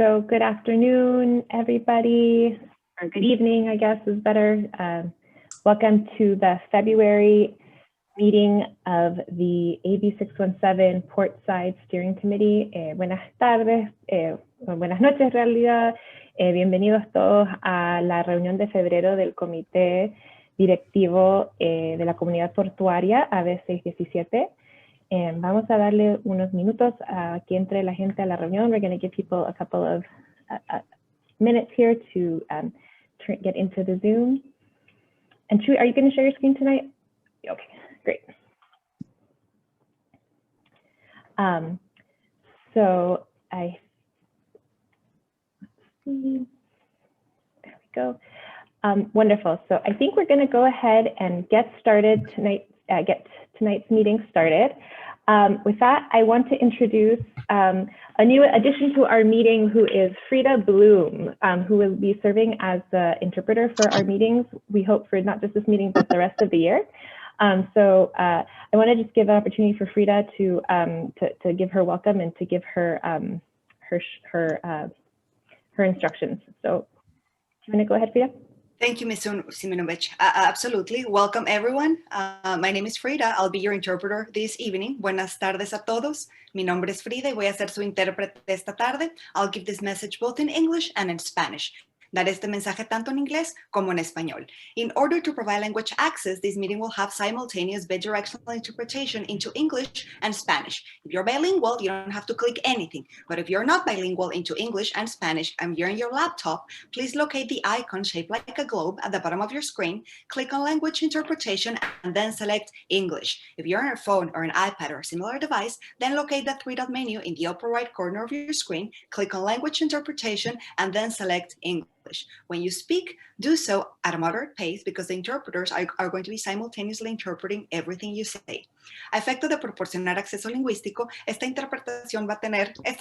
So good afternoon, everybody, or good evening, I guess is better. Welcome to the February meeting of the AB617 Portside Steering Committee. Buenas tardes, buenas noches en realidad. Bienvenidos todos a la reunión de febrero del Comité Directivo de la Comunidad Portuaria AB617. Vamos a darle unos minutos a que entre la gente a la reunión. We're going to give people a couple of minutes here to get into the Zoom. And Chewy, are you going to share your screen tonight? Okay, great. So let's see, there we go. Wonderful. So I think we're going to go ahead and get started tonight. Get tonight's meeting started. With that, I want to introduce a new addition to our meeting, who is Frida Bloom, who will be serving as the interpreter for our meetings. We hope for not just this meeting, but the rest of the year. So I want to just give an opportunity for Frida to give her welcome and to give her her instructions. So do you want to go ahead, Frida? Thank you, Ms. Simonovich. Absolutely. Welcome, everyone. My name is Frida. I'll be your interpreter this evening. Buenas tardes a todos. Mi nombre es Frida y voy a ser su intérprete esta tarde. I'll give this message both in English and in Spanish. Daré este mensaje tanto en inglés como en español. In order to provide language access, this meeting will have simultaneous bidirectional interpretation into English and Spanish. If you're bilingual, you don't have to click anything. But if you're not bilingual into English and Spanish and you're on your laptop, please locate the icon shaped like a globe at the bottom of your screen, click on language interpretation, and then select English. If you're on your phone or an iPad or a similar device, then locate the three-dot menu in the upper right corner of your screen, click on language interpretation, and then select English. When you speak, do so at a moderate pace because the interpreters are going to be simultaneously interpreting everything you say. A efecto de proporcionar acceso lingüístico, esta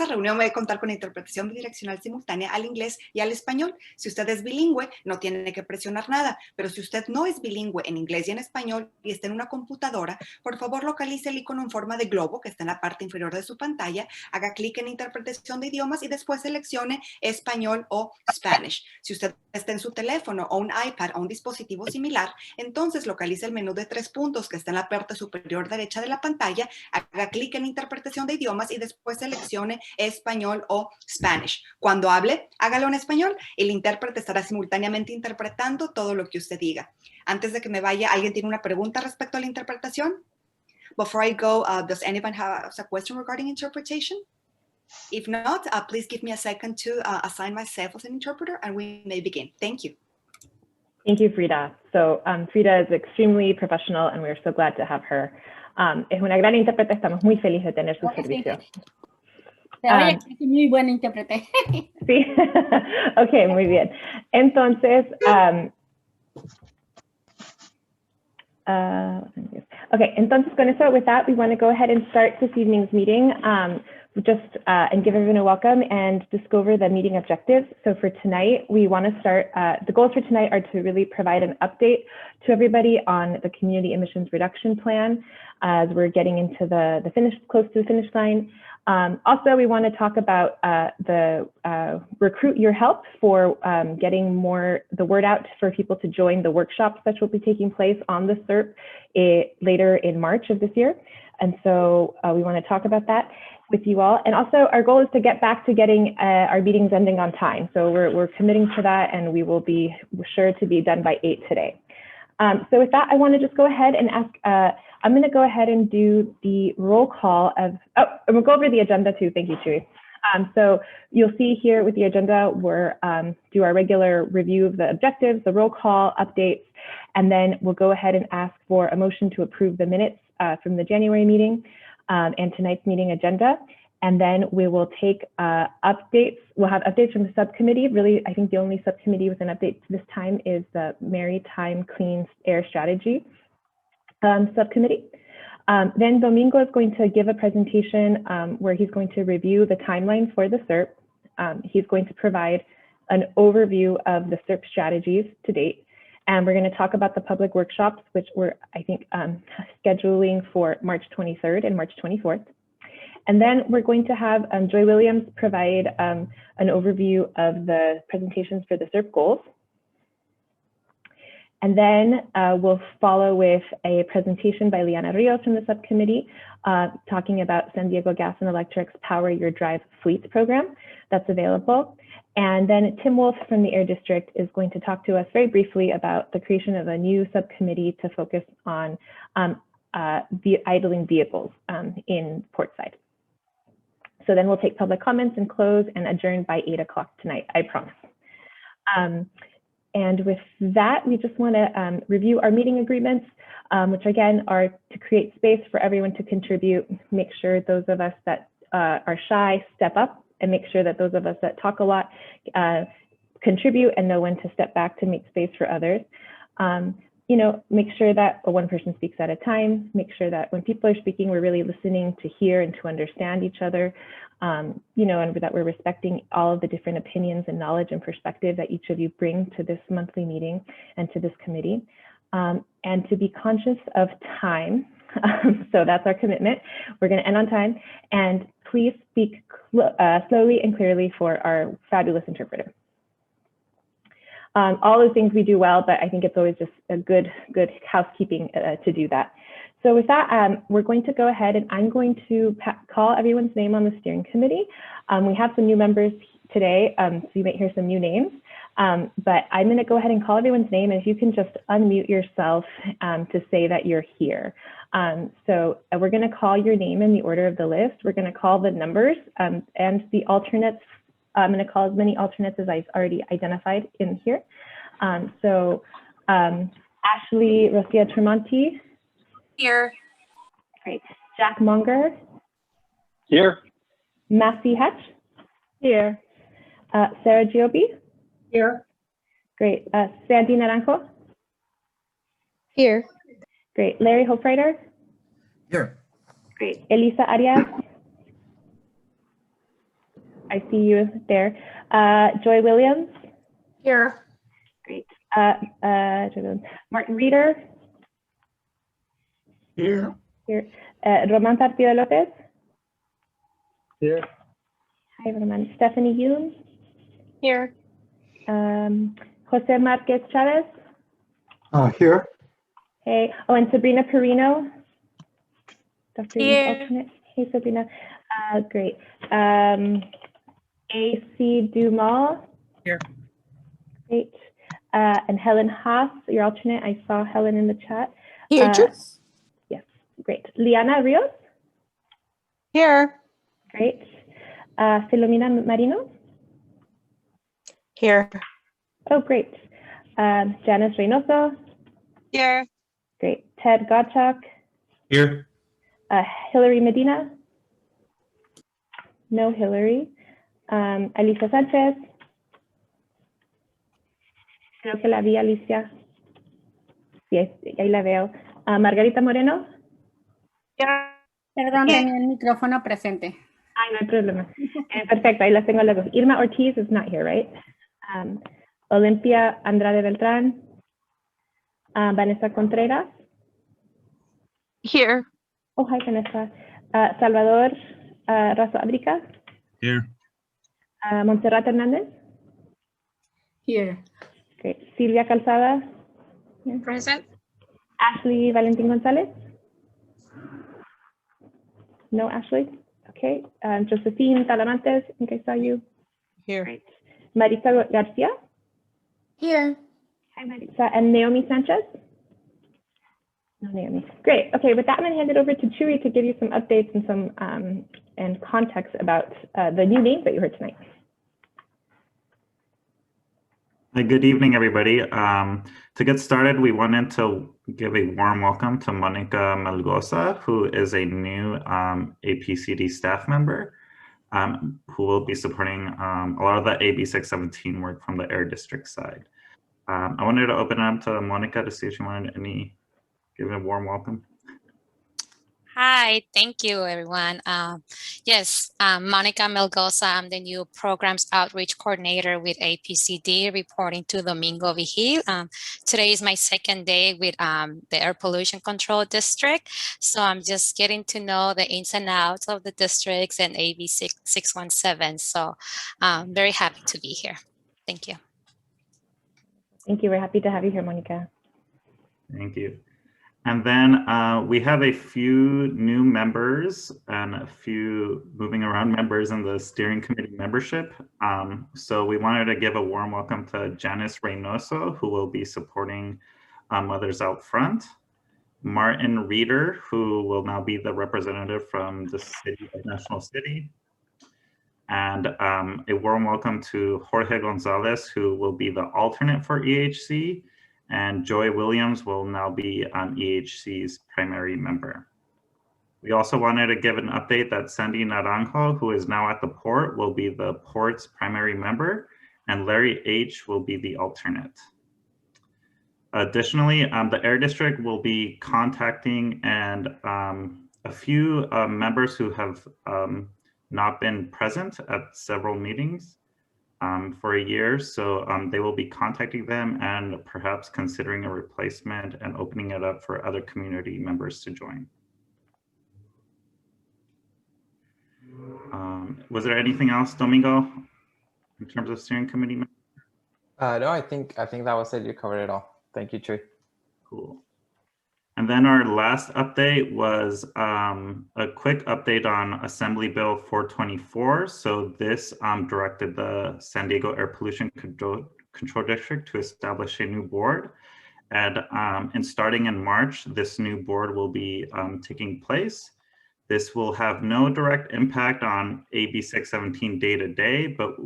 reunión va a contar con interpretación bidireccional simultánea al inglés y al español. Si usted es bilingüe, no tiene que presionar nada, pero si usted no es bilingüe en inglés y en español y está en una computadora, por favor localice el icono en forma de globo que está en la parte inferior de su pantalla, haga clic en interpretación de idiomas y después seleccione español o Spanish. Si usted está en su teléfono o un iPad o un dispositivo similar, entonces localice el menú de 3 puntos que está en la parte superior derecha de la pantalla, haga clic en interpretación de idiomas y después seleccione español o Spanish. Cuando hable, hágalo en español y el intérprete estará simultáneamente interpretando todo lo que usted diga. Antes de que me vaya, ¿alguien tiene una pregunta respecto a la interpretación? Before I go, does anyone have a question regarding interpretation? If not, please give me a second to assign myself as an interpreter and we may begin. Thank you. Thank you, Frida. So Frida is extremely professional and we're so glad to have her. Es una gran intérprete, estamos muy felices de tener su servicio. Sí. Muy buena intérprete. Sí, ok, muy bien. Entonces, okay, entonces con eso, with that, we want to go ahead and start this evening's meeting. And give everyone a welcome and just go over the meeting objectives. So for tonight, we want to start, the goals for tonight are to really provide an update to everybody on the community emissions reduction plan as we're getting into close to the finish line. Also, we want to talk about recruit your help for getting the word out for people to join the workshops that will be taking place on the Serp later in March of this year. And so we want to talk about that with you all. And also our goal is to get back to getting our meetings ending on time. So we're committing to that and we will be sure to be done by 8 today. So with that, I want to just go ahead and ask, I'm going to go ahead and do the roll call and we'll go over the agenda too. Thank you, Chewy. So you'll see here with the agenda, we're do our regular review of the objectives, the roll call updates, and then we'll go ahead and ask for a motion to approve the minutes from the January meeting and tonight's meeting agenda. And then we will take updates. We'll have updates from the subcommittee. Really, I think the only subcommittee with an update this time is the Maritime Clean Air Strategy subcommittee. Then Domingo is going to give a presentation where he's going to review the timeline for the Serp. He's going to provide an overview of the Serp strategies to date. And we're going to talk about the public workshops, which we're, I think, scheduling for March 23rd and March 24th. And then we're going to have Joy Williams provide an overview of the presentations for the Serp goals. And then we'll follow with a presentation by Liana Rios from the subcommittee, talking about San Diego Gas and Electric's Power Your Drive Fleets program that's available. And then Tim Wolf from the Air District is going to talk to us very briefly about the creation of a new subcommittee to focus on idling vehicles in Portside. So then we'll take public comments and close and adjourn by 8 o'clock tonight, I promise. And with that, we just want to review our meeting agreements, which again are to create space for everyone to contribute, make sure those of us that are shy step up, and make sure that those of us that talk a lot contribute and know when to step back to make space for others. You know, make sure that one person speaks at a time, make sure that when people are speaking, we're really listening to hear and to understand each other, you know, and that we're respecting all of the different opinions and knowledge and perspective that each of you bring to this monthly meeting and to this committee, and to be conscious of time. So that's our commitment. We're going to end on time, and please speak slowly and clearly for our fabulous interpreter. All those things we do well, but I think it's always just a good housekeeping to do that. So with that, we're going to go ahead and I'm going to call everyone's name on the steering committee. We have some new members today, so you might hear some new names, but I'm going to go ahead and call everyone's name, and if you can just unmute yourself to say that you're here. So we're going to call your name in the order of the list. We're going to call the numbers and the alternates. I'm going to call as many alternates as I've already identified in here. So Ashley Rosia Tremonti. Here. Great. Jack Munger. Here. Massey Hatch. Here. Sarah Giobi. Here. Great. Sandy Naranjo. Here. Great. Larry Hofreiter. Here. Great. Elisa Arias. I see you there. Joy Williams. Here. Great. Martin Reeder. Here. Here. Roman Partido Lopez. Here. Hi, Roman. Stephanie Yoon. Here. Jose Marquez Chavez. Here. Hey. Oh, and Sabrina Perino. Dr. Here. Alternate. Hey, Sabrina. Great. AC Dumas. Here. Great. And Helen Haas, your alternate. I saw Helen in the chat. Here, too. Yes, great. Liana Rios. Here. Great. Filomena Marino. Here. Oh, great. Janice Reynoso. Here. Great. Ted Gottschalk. Here. Hillary Medina. No Hillary. Alicia Sánchez. Creo que la vi, Alicia. Sí, ahí la veo. Margarita Moreno. Perdón, tenía el micrófono presente. Ay, no hay problema. Perfecto, ahí las tengo las dos. Irma Ortiz is not here, right? Olympia Andrade Beltrán. Vanessa Contreras. Here. Oh, hi, Vanessa. Salvador Razo Abrica. Here. Montserrat Hernández. Here. Great. Silvia Calzada. Present. Ashley Valentín González. No, Ashley. Okay. Josephine Talamantes, I think I saw you. Here. Great. Marisa Garcia. Here. Hi, Marisa. And Naomi Sanchez. No, Naomi. Great. Okay, with that, I'm going to hand it over to Chewy to give you some updates and some and context about the new names that you heard tonight. Hi, good evening, everybody. To get started, we wanted to give a warm welcome to Monica Melgosa, who is a new APCD staff member, who will be supporting a lot of the AB617 work from the Air District side. I wanted to open it up to Monica to see if she wanted give a warm welcome. Hi, thank you, everyone. Yes, Monica Melgosa. I'm the new Programs Outreach Coordinator with APCD, reporting to Domingo Vigil. Today is my second day with the Air Pollution Control District, so I'm just getting to know the ins and outs of the districts and AB617. So I'm very happy to be here. Thank you. Thank you. We're happy to have you here, Monica. Thank you. And then we have a few new members and a few moving around members in the steering committee membership. So we wanted to give a warm welcome to Janice Reynoso, who will be supporting Mothers Out Front. Martin Reeder, who will now be the representative from the City of National City. And a warm welcome to Jorge Gonzalez, who will be the alternate for EHC. And Joy Williams will now be EHC's primary member. We also wanted to give an update that Sandy Naranjo, who is now at the port, will be the port's primary member, and Larry H. will be the alternate. Additionally, the Air District will be contacting and a few members who have not been present at several meetings for a year. So they will be contacting them and perhaps considering a replacement and opening it up for other community members to join. Was there anything else, Domingo, in terms of steering committee? No, I think that was it. You covered it all. Thank you, Trey. Cool. And then our last update was a quick update on Assembly Bill 424. So this directed the San Diego Air Pollution Control District to establish a new board. And starting in March, this new board will be taking place. This will have no direct impact on AB617 day-to-day, but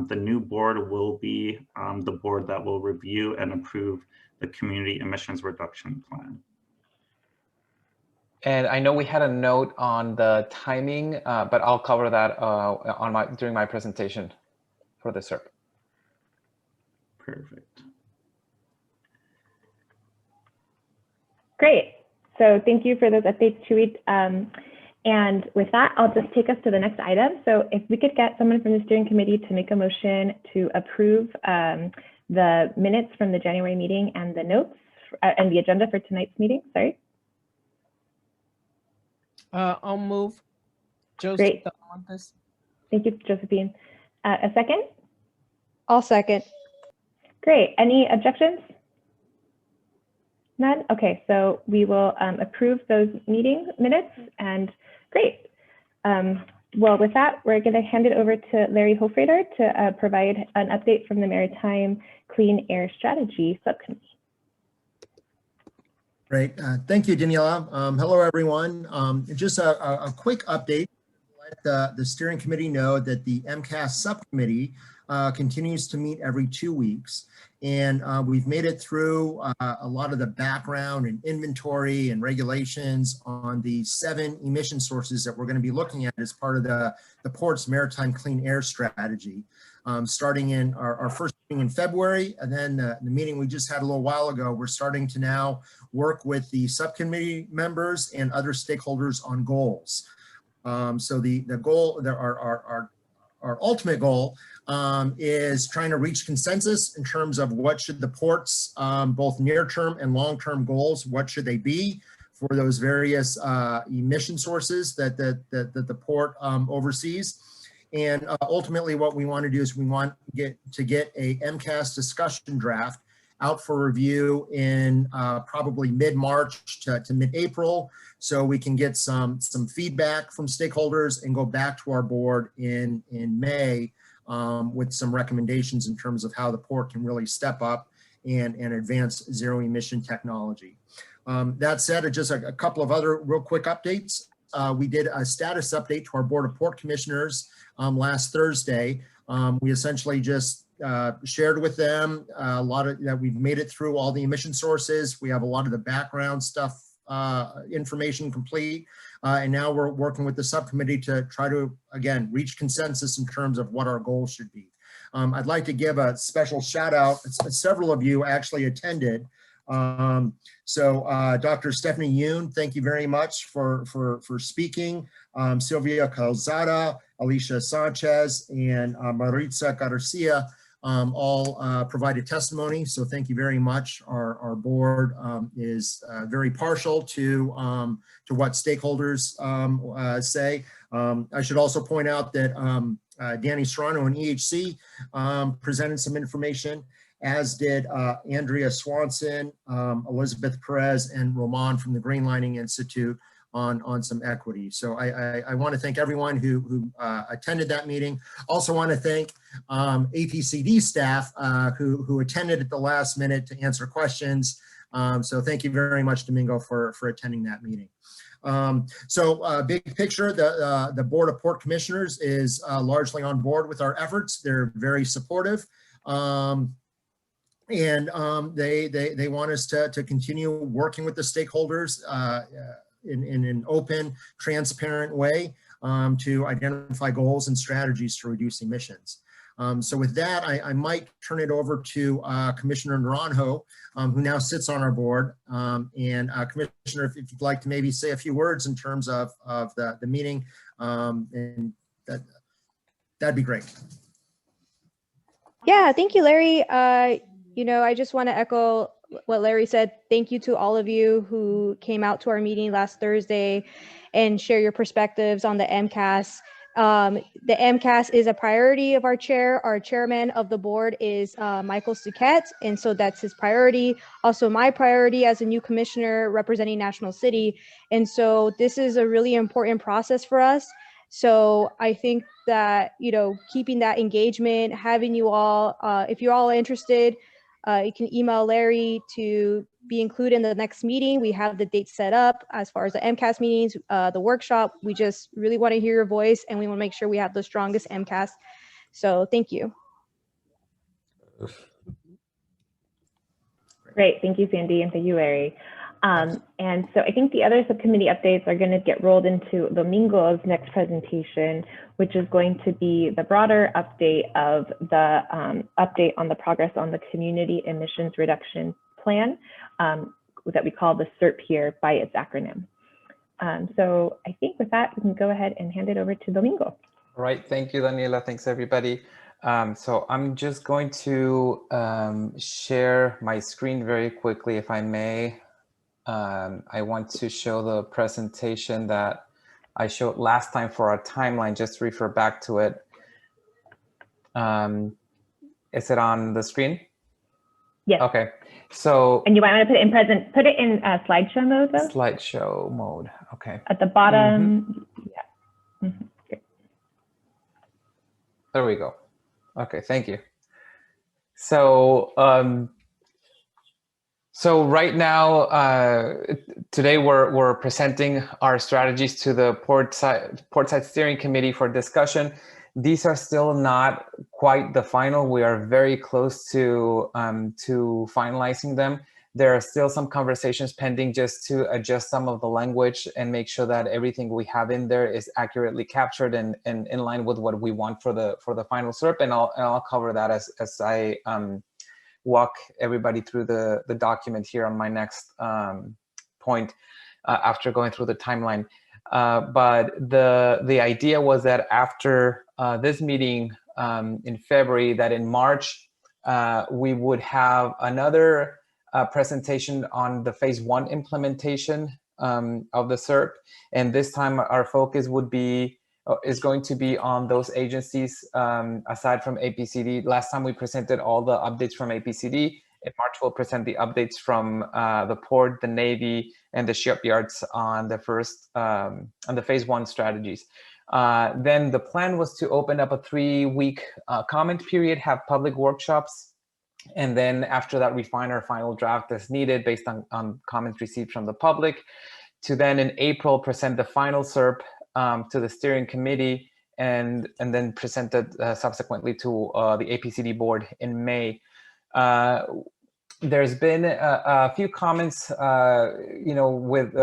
the new board will be the board that will review and approve the community emissions reduction plan. And I know we had a note on the timing, but I'll cover that during my presentation for the Serp. Perfect. Great. So thank you for those updates, Chewy. And with that, I'll just take us to the next item. So if we could get someone from the steering committee to make a motion to approve the minutes from the January meeting and the notes and the agenda for tonight's meeting, sorry. I'll move. Great. Thank you, Josephine. A second? I'll second. Great. Any objections? None? Okay, so we will approve those meeting minutes, and great. Well, with that, we're going to hand it over to Larry Hofrader to provide an update from the Maritime Clean Air Strategy Subcommittee. Great. Thank you, Daniela. Hello, everyone. Just a quick update. Let the steering committee know that the MCAS subcommittee continues to meet every 2 weeks. And we've made it through a lot of the background and inventory and regulations on the 7 emission sources that we're going to be looking at as part of the Port's Maritime Clean Air Strategy. Starting in our first meeting in February, and then the meeting we just had a little while ago, we're starting to now work with the subcommittee members and other stakeholders on goals. So the goal, our ultimate goal is trying to reach consensus in terms of what should the port's both near-term and long-term goals, what should they be for those various emission sources that the port oversees. And ultimately what we want to do is we want to get a MCAS discussion draft out for review in probably mid-March to mid-April, so we can get some feedback from stakeholders and go back to our board in May with some recommendations in terms of how the port can really step up and advance zero emission technology. That said, just a couple of other real quick updates. We did a status update to our Board of Port Commissioners last Thursday. We essentially just shared with them a lot of that we've made it through all the emission sources. We have a lot of the background stuff, information complete. And now we're working with the subcommittee to try to, again, reach consensus in terms of what our goals should be. I'd like to give a special shout out. Several of you actually attended Dr. Stephanie Yoon, thank you very much for speaking. Sylvia Calzada, Alicia Sanchez, and Maritza Garcia all provided testimony. So thank you very much. Our board is very partial to what stakeholders say. I should also point out that Danny Serrano and EHC presented some information, as did Andrea Swanson, Elizabeth Perez, and Roman from the Green Lining Institute on some equity. So I want to thank everyone who attended that meeting. Also want to thank APCD staff who attended at the last minute to answer questions. So thank you very much, Domingo, for attending that meeting. Big picture, the Board of Port Commissioners is largely on board with our efforts. They're very supportive. They want us to continue working with the stakeholders in an open, transparent way to identify goals and strategies to reduce emissions. So with that, I might turn it over to Commissioner Naranjo, who now sits on our board. Commissioner, if you'd like to maybe say a few words in terms of the meeting, and that'd be great. Yeah, thank you, Larry. You know, I just want to echo what Larry said. Thank you to all of you who came out to our meeting last Thursday and share your perspectives on the MCAS. The MCAS is a priority of our chair. Our chairman of the board is Michael Suquette, and so that's his priority. Also my priority as a new commissioner representing National City. And so this is a really important process for us. So I think that, you know, keeping that engagement, having you all, if you're all interested, you can email Larry to be included in the next meeting. We have the date set up as far as the MCAS meetings, the workshop. We just really want to hear your voice, and we want to make sure we have the strongest MCAS. So thank you. Great, thank you, Sandy, and thank you, Larry. And so I think the other subcommittee updates are going to get rolled into Domingo's next presentation, which is going to be the broader update of the update on the progress on the community emissions reduction plan that we call the Serp here by its acronym. So I think with that, we can go ahead and hand it over to Domingo. All right, thank you, Daniela. Thanks, everybody. So I'm just going to share my screen very quickly, if I may. I want to show the presentation that I showed last time for our timeline, just to refer back to it. Is it on the screen? Yes. Okay. So. And you might want to put it in slideshow mode, though? Slideshow mode. Okay. At the bottom. Yeah. Great. There we go. Okay, thank you. So, so right now, today we're presenting our strategies to the Portside Steering Committee for discussion. These are still not quite the final. We are very close to finalizing them. There are still some conversations pending just to adjust some of the language and make sure that everything we have in there is accurately captured and in line with what we want for the final SERP. And I'll cover that as I walk everybody through the document here on my next point after going through the timeline. But the idea was that after this meeting in February, that in March, we would have another presentation on the phase 1 implementation of the SERP. And this time our focus is going to be on those agencies aside from APCD. Last time we presented all the updates from APCD. In March, we'll present the updates from the port, the Navy, and the shipyards on the first, on the phase 1 strategies. Then the plan was to open up a 3-week comment period, have public workshops, and then after that, refine our final draft as needed based on comments received from the public, to then in April present the final SERP to the steering committee, and then presented subsequently to the APCD board in May. There's been a few comments, you know, with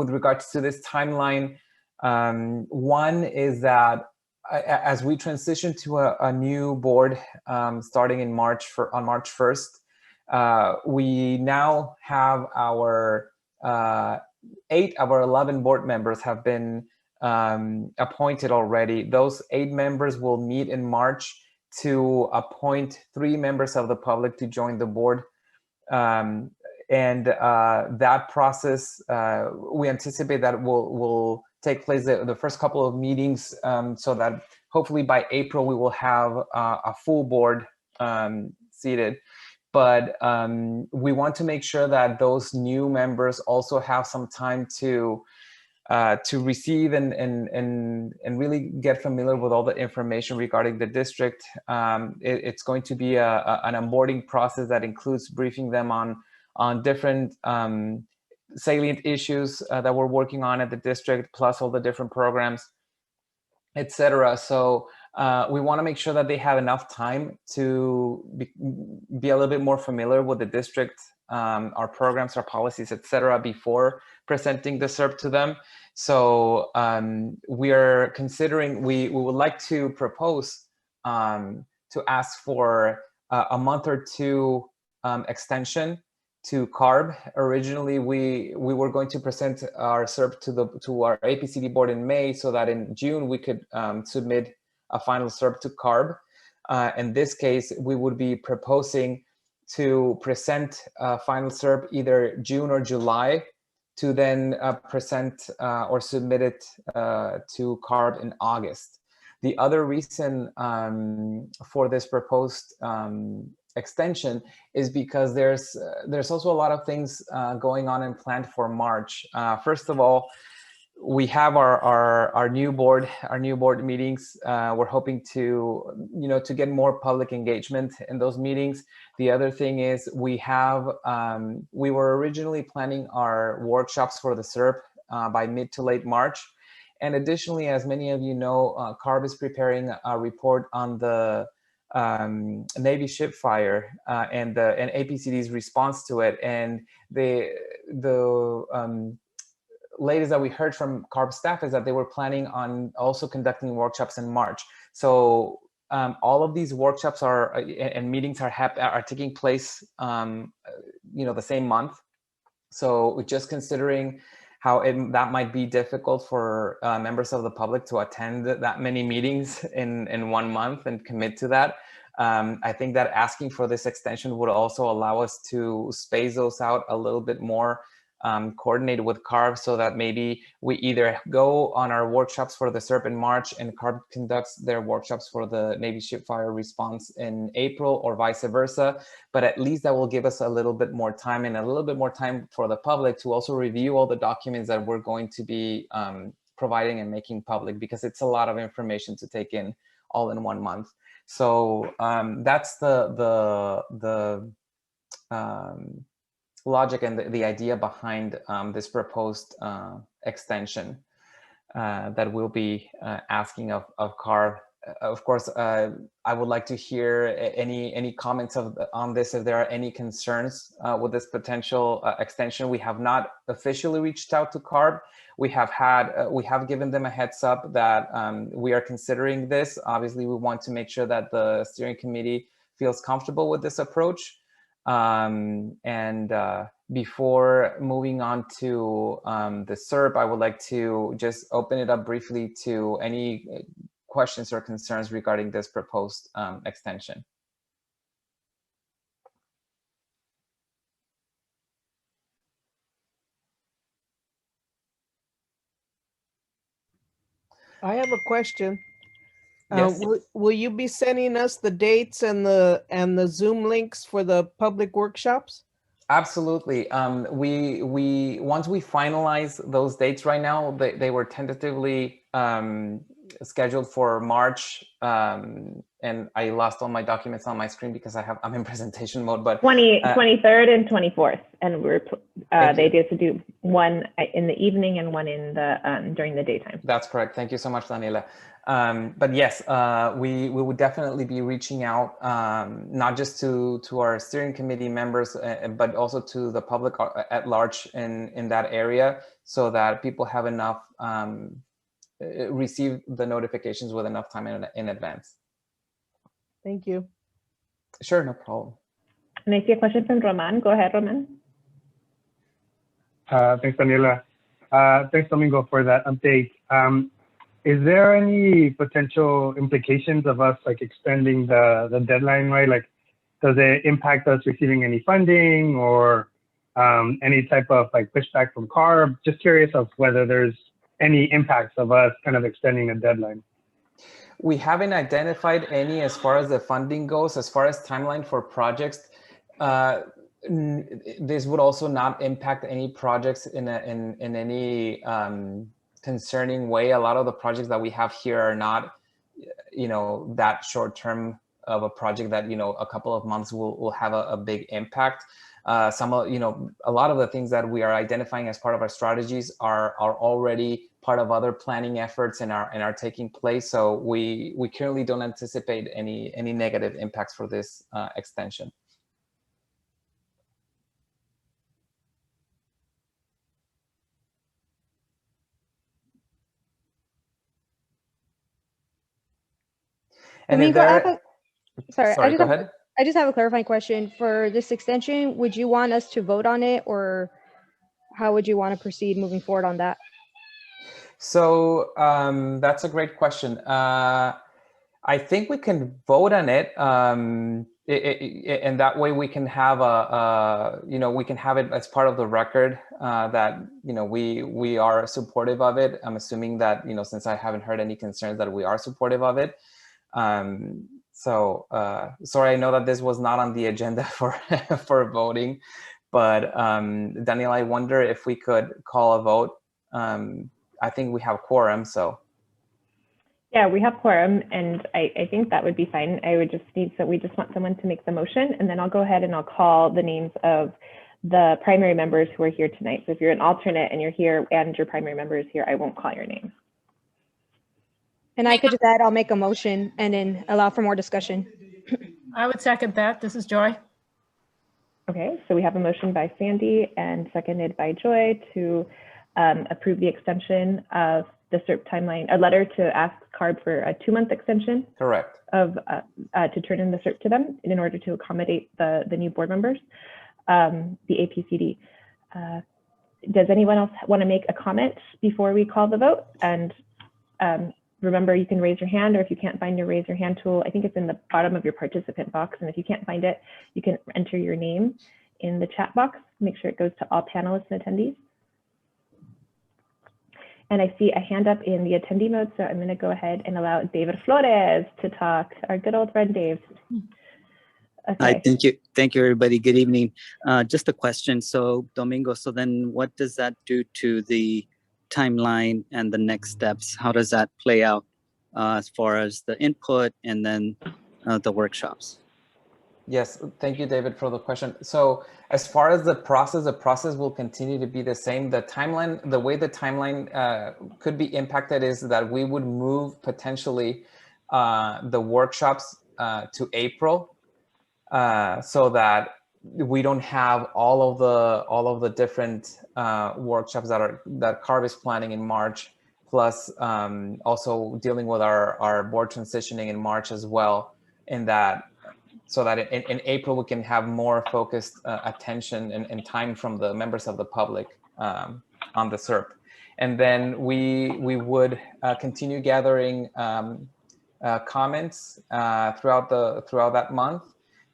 regards to this timeline. One is that as we transition to a new board starting in March on March 1st, We now have our 8 of our 11 board members have been appointed already. Those 8 members will meet in March to appoint 3 members of the public to join the board. That process, we anticipate that will take place the first couple of meetings, so that hopefully by April we will have a full board seated. But we want to make sure that those new members also have some time to receive and really get familiar with all the information regarding the district. It's going to be an onboarding process that includes briefing them on different salient issues that we're working on at the district, plus all the different programs, etc. So we want to make sure that they have enough time to be a little bit more familiar with the district, our programs, our policies, etc., before presenting the Serp to them. So we are considering, we would like to propose to ask for a month or 2 extension to CARB. Originally, we were going to present our Serp to our APCD board in May, so that in June we could submit a final Serp to CARB. In this case, we would be proposing to present a final Serp either June or July, to then present or submit it to CARB in August. The other reason for this proposed extension is because there's also a lot of things going on and planned for March. First of all, we have our new board meetings. We're hoping to get more public engagement in those meetings. The other thing is we were originally planning our workshops for the Serp by mid to late March. And additionally, as many of you know, CARB is preparing a report on the Navy ship fire and APCD's response to it. And the latest that we heard from CARB staff is that they were planning on also conducting workshops in March. So all of these workshops and meetings are taking place, the same month. So just considering how that might be difficult for members of the public to attend that many meetings in 1 month and commit to that, I think that asking for this extension would also allow us to space those out a little bit more, coordinated with CARB, so that maybe we either go on our workshops for the Serp in March and CARB conducts their workshops for the Navy ship fire response in April, or vice versa. But at least that will give us a little bit more time, and a little bit more time for the public to also review all the documents that we're going to be providing and making public, because it's a lot of information to take in all in 1 month. So that's the logic and the idea behind this proposed extension that we'll be asking of CARB. Of course, I would like to hear any comments on this, if there are any concerns with this potential extension. We have not officially reached out to CARB. We have given them a heads up that we are considering this. Obviously, we want to make sure that the steering committee feels comfortable with this approach. Before moving on to the Serp, I would like to just open it up briefly to any questions or concerns regarding this proposed extension. I have a question. Yes. Will you be sending us the dates and the Zoom links for the public workshops? Absolutely. We once we finalize those dates, right now they were tentatively scheduled for March, and I lost all my documents on my screen because I'm in presentation mode. But 23rd and 24th, and we're the idea is to do one in the evening and one in the during the daytime. That's correct. Thank you so much, Daniela. But yes, we would definitely be reaching out, not just to our steering committee members, but also to the public at large in that area, so that people have enough, receive the notifications with enough time in advance. Thank you. Sure, no problem. And I see a question from Roman. Go ahead, Roman. Thanks, Daniela. Thanks, Domingo, for that update. Is there any potential implications of us like extending the deadline, right? Like, does it impact us receiving any funding or any type of like pushback from CARB? Just curious of whether there's any impacts of us kind of extending the deadline. We haven't identified any as far as the funding goes. As far as timeline for projects, this would also not impact any projects in any concerning way. A lot of the projects that we have here are not, that short term of a project that, a couple of months will have a big impact. Some of, a lot of the things that we are identifying as part of our strategies are already part of other planning efforts and are taking place. So we currently don't anticipate any negative impacts for this extension. And Domingo, sorry, go ahead. I just have a clarifying question. For this extension, would you want us to vote on it, or how would you want to proceed moving forward on that? So that's a great question. I think we can vote on it, and that way we can have we can have it as part of the record that we are supportive of it. I'm assuming that since I haven't heard any concerns, that we are supportive of it. So sorry, I know that this was not on the agenda for voting, but Daniel, I wonder if we could call a vote. I think we have quorum, so. Yeah, we have quorum, and I think that would be fine. I would just need, we just want someone to make the motion, and then I'll go ahead and I'll call the names of the primary members who are here tonight. So if you're an alternate and you're here and your primary member is here, I won't call your name. And I could just add, I'll make a motion and then allow for more discussion. I would second that. This is Joy. Okay, so we have a motion by Sandy and seconded by Joy to approve the extension of the Serp timeline, a letter to ask CARB for a 2-month extension. Correct. Of to turn in the Serp to them in order to accommodate the new board members, the APCD. Does anyone else want to make a comment before we call the vote? And remember, you can raise your hand, or if you can't find your raise your hand tool, I think it's in the bottom of your participant box. And if you can't find it, you can enter your name in the chat box. Make sure it goes to all panelists and attendees. And I see a hand up in the attendee mode, so I'm going to go ahead and allow David Flores to talk, our good old friend Dave. Okay. Hi, thank you, everybody. Good evening. Just a question. So, Domingo, so then what does that do to the timeline and the next steps? How does that play out as far as the input and then the workshops? Yes, thank you, David, for the question. So as far as the process will continue to be the same. The timeline, the way the timeline could be impacted is that we would move potentially the workshops to April, so that we don't have all of the different workshops that CARB is planning in March, plus also dealing with our board transitioning in March as well, so that in April we can have more focused attention and time from the members of the public on the Serp. And then we would continue gathering comments throughout that month.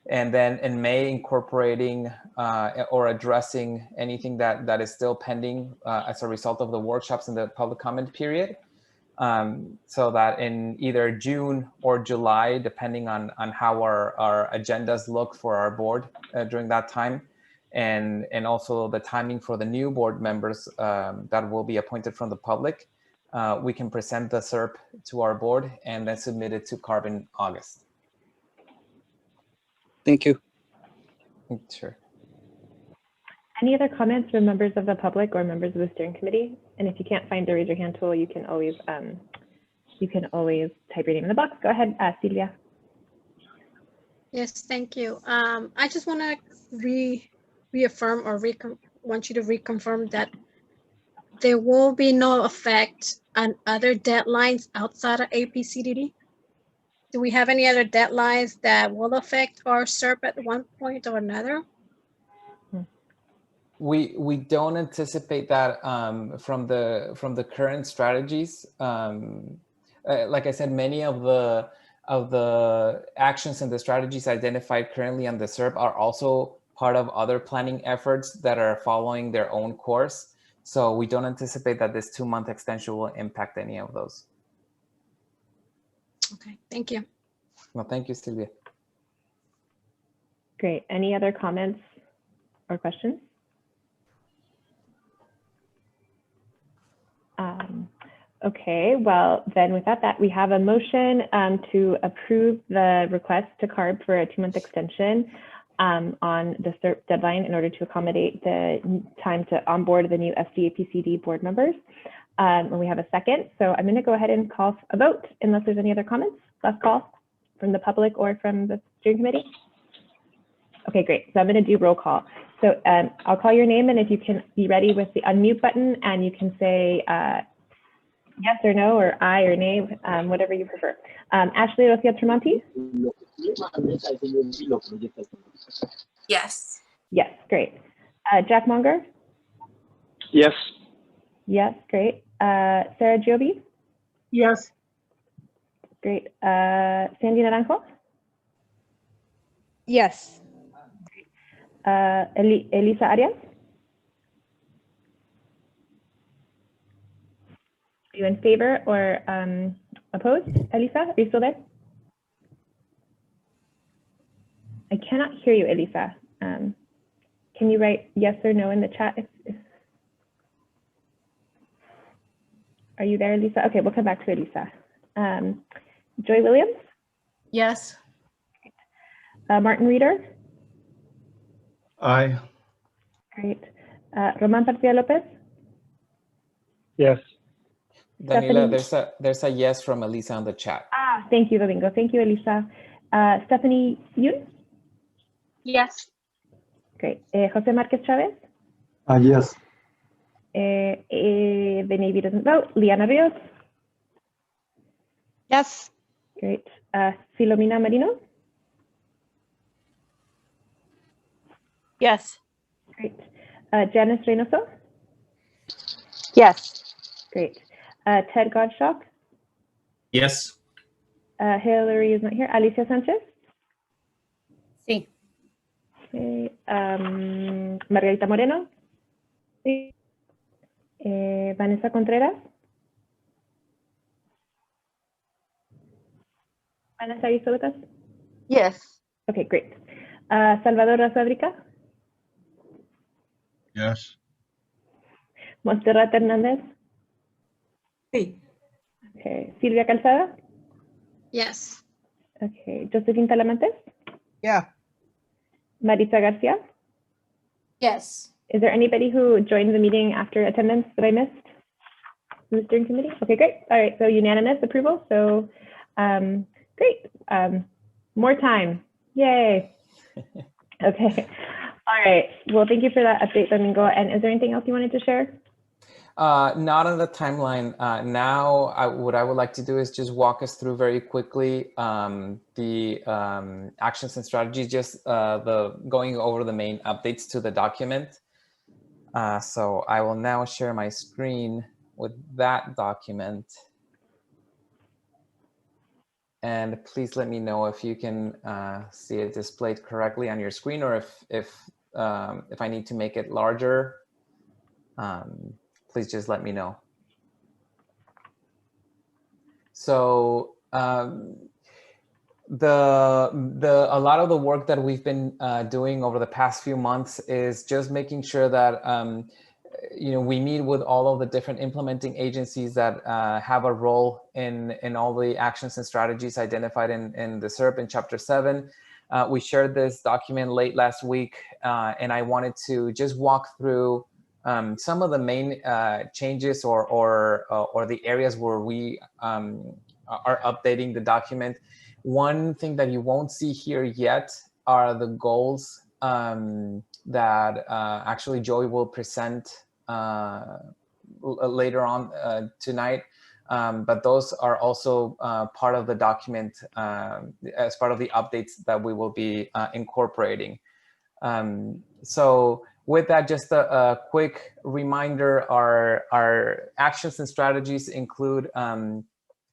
And then in May, incorporating or addressing anything that is still pending as a result of the workshops in the public comment period, so that in either June or July, depending on how our agendas look for our board during that time, and also the timing for the new board members that will be appointed from the public, we can present the Serp to our board and then submit it to CARB in August. Thank you. Sure. Any other comments from members of the public or members of the steering committee? And if you can't find the raise your hand tool, you can always type your name in the box. Go ahead, Celia. Yes, thank you. I just want to reaffirm or want you to reconfirm that there will be no effect on other deadlines outside of APCDD. Do we have any other deadlines that will affect our SERP at one point or another? We don't anticipate that from the current strategies. Like I said, many of the actions and the strategies identified currently on the SERP are also part of other planning efforts that are following their own course. So we don't anticipate that this 2-month extension will impact any of those. Okay, thank you. Well, thank you, Sylvia. Great. Any other comments or questions? Okay, well, then with that, we have a motion to approve the request to CARB for a 2-month extension on the SERP deadline in order to accommodate the time to onboard the new SDAPCD board members. And we have a second, so I'm going to go ahead and call a vote unless there's any other comments. Last call from the public or from the steering committee. Okay, great. So I'm going to do roll call. So I'll call your name, and if you can be ready with the unmute button, and you can say yes or no, or aye or nay, whatever you prefer. Ashley Rocia Tremonti? Yes. Yes, great. Jack Monger? Yes. Yes, great. Sarah Giobi? Yes. Great. Sandy Naranjo? Yes. Elisa Arias? Are you in favor or opposed? Elisa, are you still there? I cannot hear you, Elisa. Can you write yes or no in the chat? Are you there, Elisa? Okay, we'll come back to Elisa. Joy Williams? Yes. Martin Reeder? Aye. Great. Roman Garcia Lopez? Yes. Daniela, there's a yes from Elisa on the chat. Ah, thank you, Domingo. Thank you, Elisa. Stephanie Yun? Yes. Great. Jose Marquez Chavez? Yes. The Navy doesn't vote. Liana Rios? Yes. Great. Filomena Marino? Yes. Great. Janice Reynoso? Yes. Great. Ted Gottschalk? Yes. Hillary is not here. Alicia Sanchez? Sí. Okay. Margarita Moreno? Sí. Vanessa Contreras? Vanessa, are you still with us? Yes. Okay, great. Salvador Razabrica? Yes. Montserrat Hernández? Sí. Okay. Silvia Calzada? Yes. Okay. Josephine Talamantes? Yeah. Maritza Garcia? Yes. Is there anybody who joined the meeting after attendance that I missed in the steering committee? Okay, great. All right, so unanimous approval. So great. More time. Yay. Okay. All right. Well, thank you for that update, Domingo. And is there anything else you wanted to share? Not on the timeline. What I would like to do is just walk us through very quickly the actions and strategies, just going over the main updates to the document. So I will now share my screen with that document. And please let me know if you can see it displayed correctly on your screen, or if I need to make it larger. Please just let me know. So a lot of the work that we've been doing over the past few months is just making sure that we meet with all of the different implementing agencies that have a role in all the actions and strategies identified in the SERP in Chapter 7. We shared this document late last week, and I wanted to just walk through some of the main changes or the areas where we are updating the document. One thing that you won't see here yet are the goals that actually Joey will present later on tonight. but those are also part of the document as part of the updates that we will be incorporating. So with that, just a quick reminder, our actions and strategies include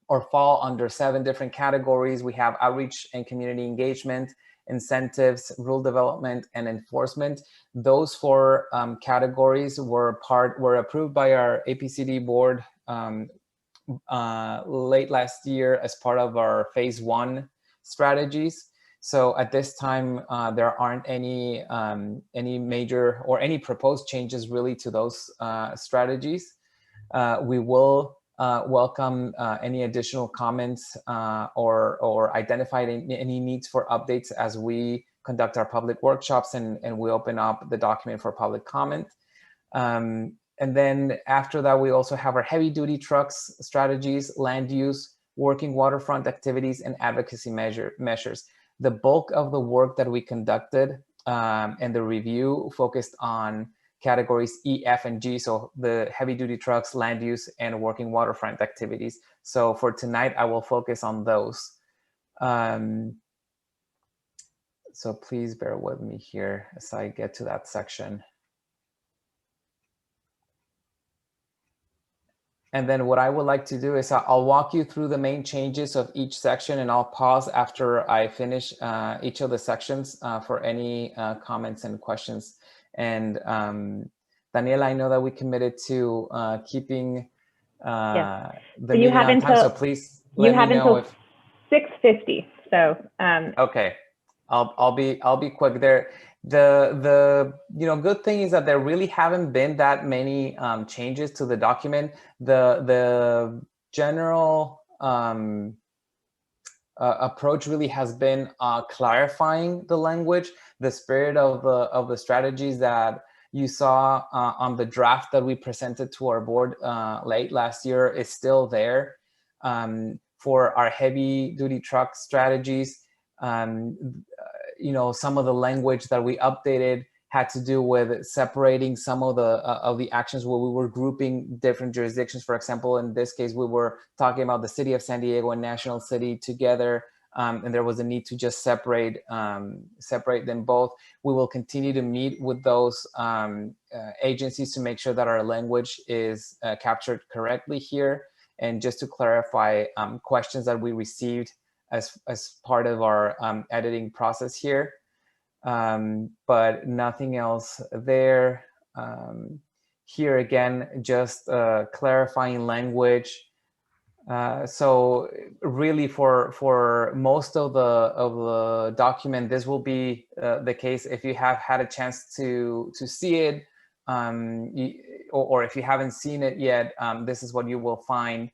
or fall under 7 different categories. We have outreach and community engagement, incentives, rule development, and enforcement. Those 4 categories were approved by our APCD board late last year as part of our phase 1 strategies. So at this time, there aren't any major or any proposed changes really to those strategies. We will welcome any additional comments or identify any needs for updates as we conduct our public workshops and we open up the document for public comment. And then after that, we also have our heavy duty trucks strategies, land use, working waterfront activities, and advocacy measures. The bulk of the work that we conducted and the review focused on categories E, F, and G, so the heavy duty trucks, land use, and working waterfront activities. So for tonight, I will focus on those. So please bear with me here as I get to that section. And then what I would like to do is I'll walk you through the main changes of each section, and I'll pause after I finish each of the sections for any comments and questions. And Daniela, I know that we committed to keeping the meeting on time, so please let me know if 6:50. So okay, I'll be quick there. The good thing is that there really haven't been that many changes to the document. The general approach really has been clarifying the language. The spirit of the strategies that you saw on the draft that we presented to our board late last year is still there. For our heavy duty truck strategies, some of the language that we updated had to do with separating some of the actions where we were grouping different jurisdictions. For example, in this case, we were talking about the city of San Diego and National City together, and there was a need to just separate them both. We will continue to meet with those agencies to make sure that our language is captured correctly here. And just to clarify questions that we received as part of our editing process here, but nothing else there. Here again, just clarifying language. So really for most of the document, this will be the case. If you have had a chance to see it, or if you haven't seen it yet, this is what you will find.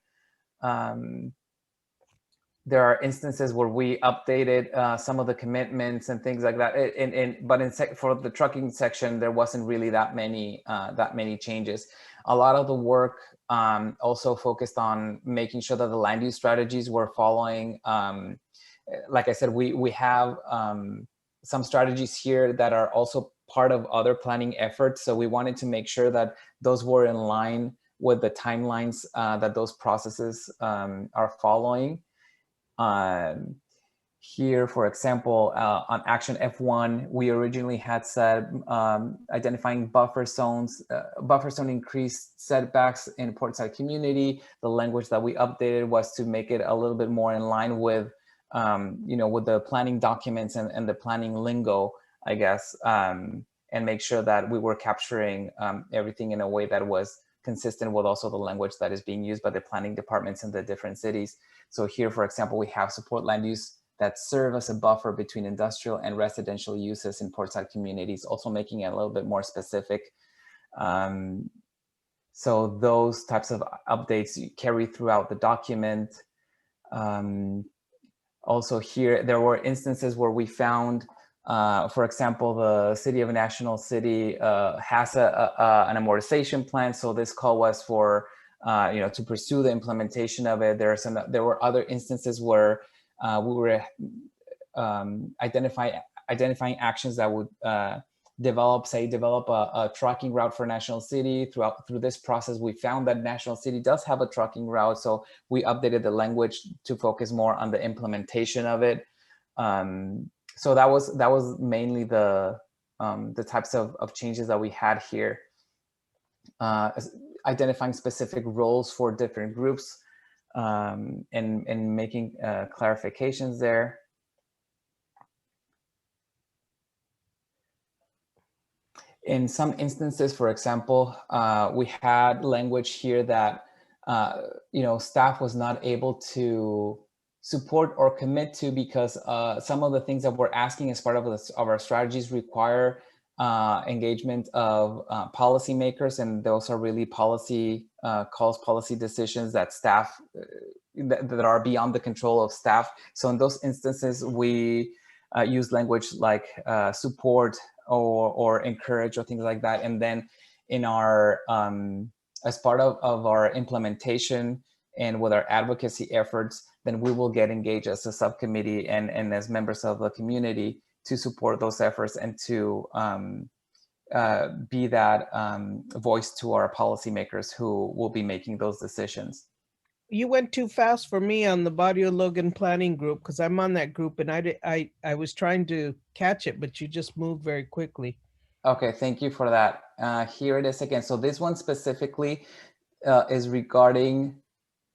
There are instances where we updated some of the commitments and things like that. But for the trucking section, there wasn't really that many changes. A lot of the work also focused on making sure that the land use strategies were following. Like I said, we have some strategies here that are also part of other planning efforts. So we wanted to make sure that those were in line with the timelines that those processes are following. Here, for example, on action F1, we originally had said identifying buffer zones, buffer zone increased setbacks in Portside community. The language that we updated was to make it a little bit more in line with, with the planning documents and the planning lingo, I guess, and make sure that we were capturing everything in a way that was consistent with also the language that is being used by the planning departments in the different cities. So here, for example, we have support land use that serve as a buffer between industrial and residential uses in Portside communities, also making it a little bit more specific. So those types of updates carry throughout the document. Also here, there were instances where we found, for example, the city of National City has an amortization plan. So this call was for, to pursue the implementation of it. There were other instances where we were identifying actions that would develop a trucking route for National City. Through this process, we found that National City does have a trucking route, so we updated the language to focus more on the implementation of it. So that was mainly the types of changes that we had here. Identifying specific roles for different groups, and making clarifications there. In some instances, for example, we had language here that staff was not able to support or commit to because some of the things that we're asking as part of our strategies require engagement of policymakers, and those are really policy calls, policy decisions that staff that are beyond the control of staff. So in those instances, we use language like support or encourage or things like that. And then in our as part of our implementation and with our advocacy efforts, then we will get engaged as a subcommittee and as members of the community to support those efforts and to be that voice to our policymakers who will be making those decisions. You went too fast for me on the Barrio Logan planning group because I'm on that group and I was trying to catch it, but you just moved very quickly. Okay, thank you for that. Here it is again. So this one specifically is regarding,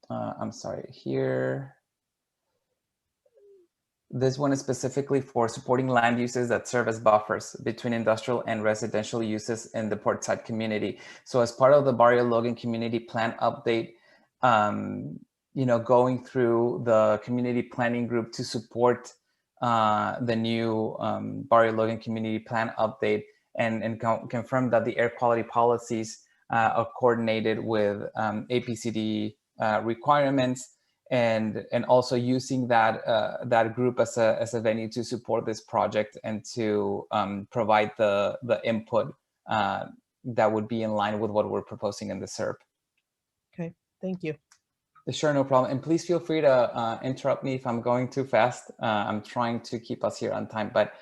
I'm sorry, here. This one is specifically for supporting land uses that serve as buffers between industrial and residential uses in the Portside community. So as part of the Barrio Logan community plan update, going through the community planning group to support the new Barrio Logan community plan update and confirm that the air quality policies are coordinated with APCD requirements, and also using that group as a venue to support this project and to provide the input that would be in line with what we're proposing in the Serp. Okay, thank you. Sure, no problem. And please feel free to interrupt me if I'm going too fast. I'm trying to keep us here on time, but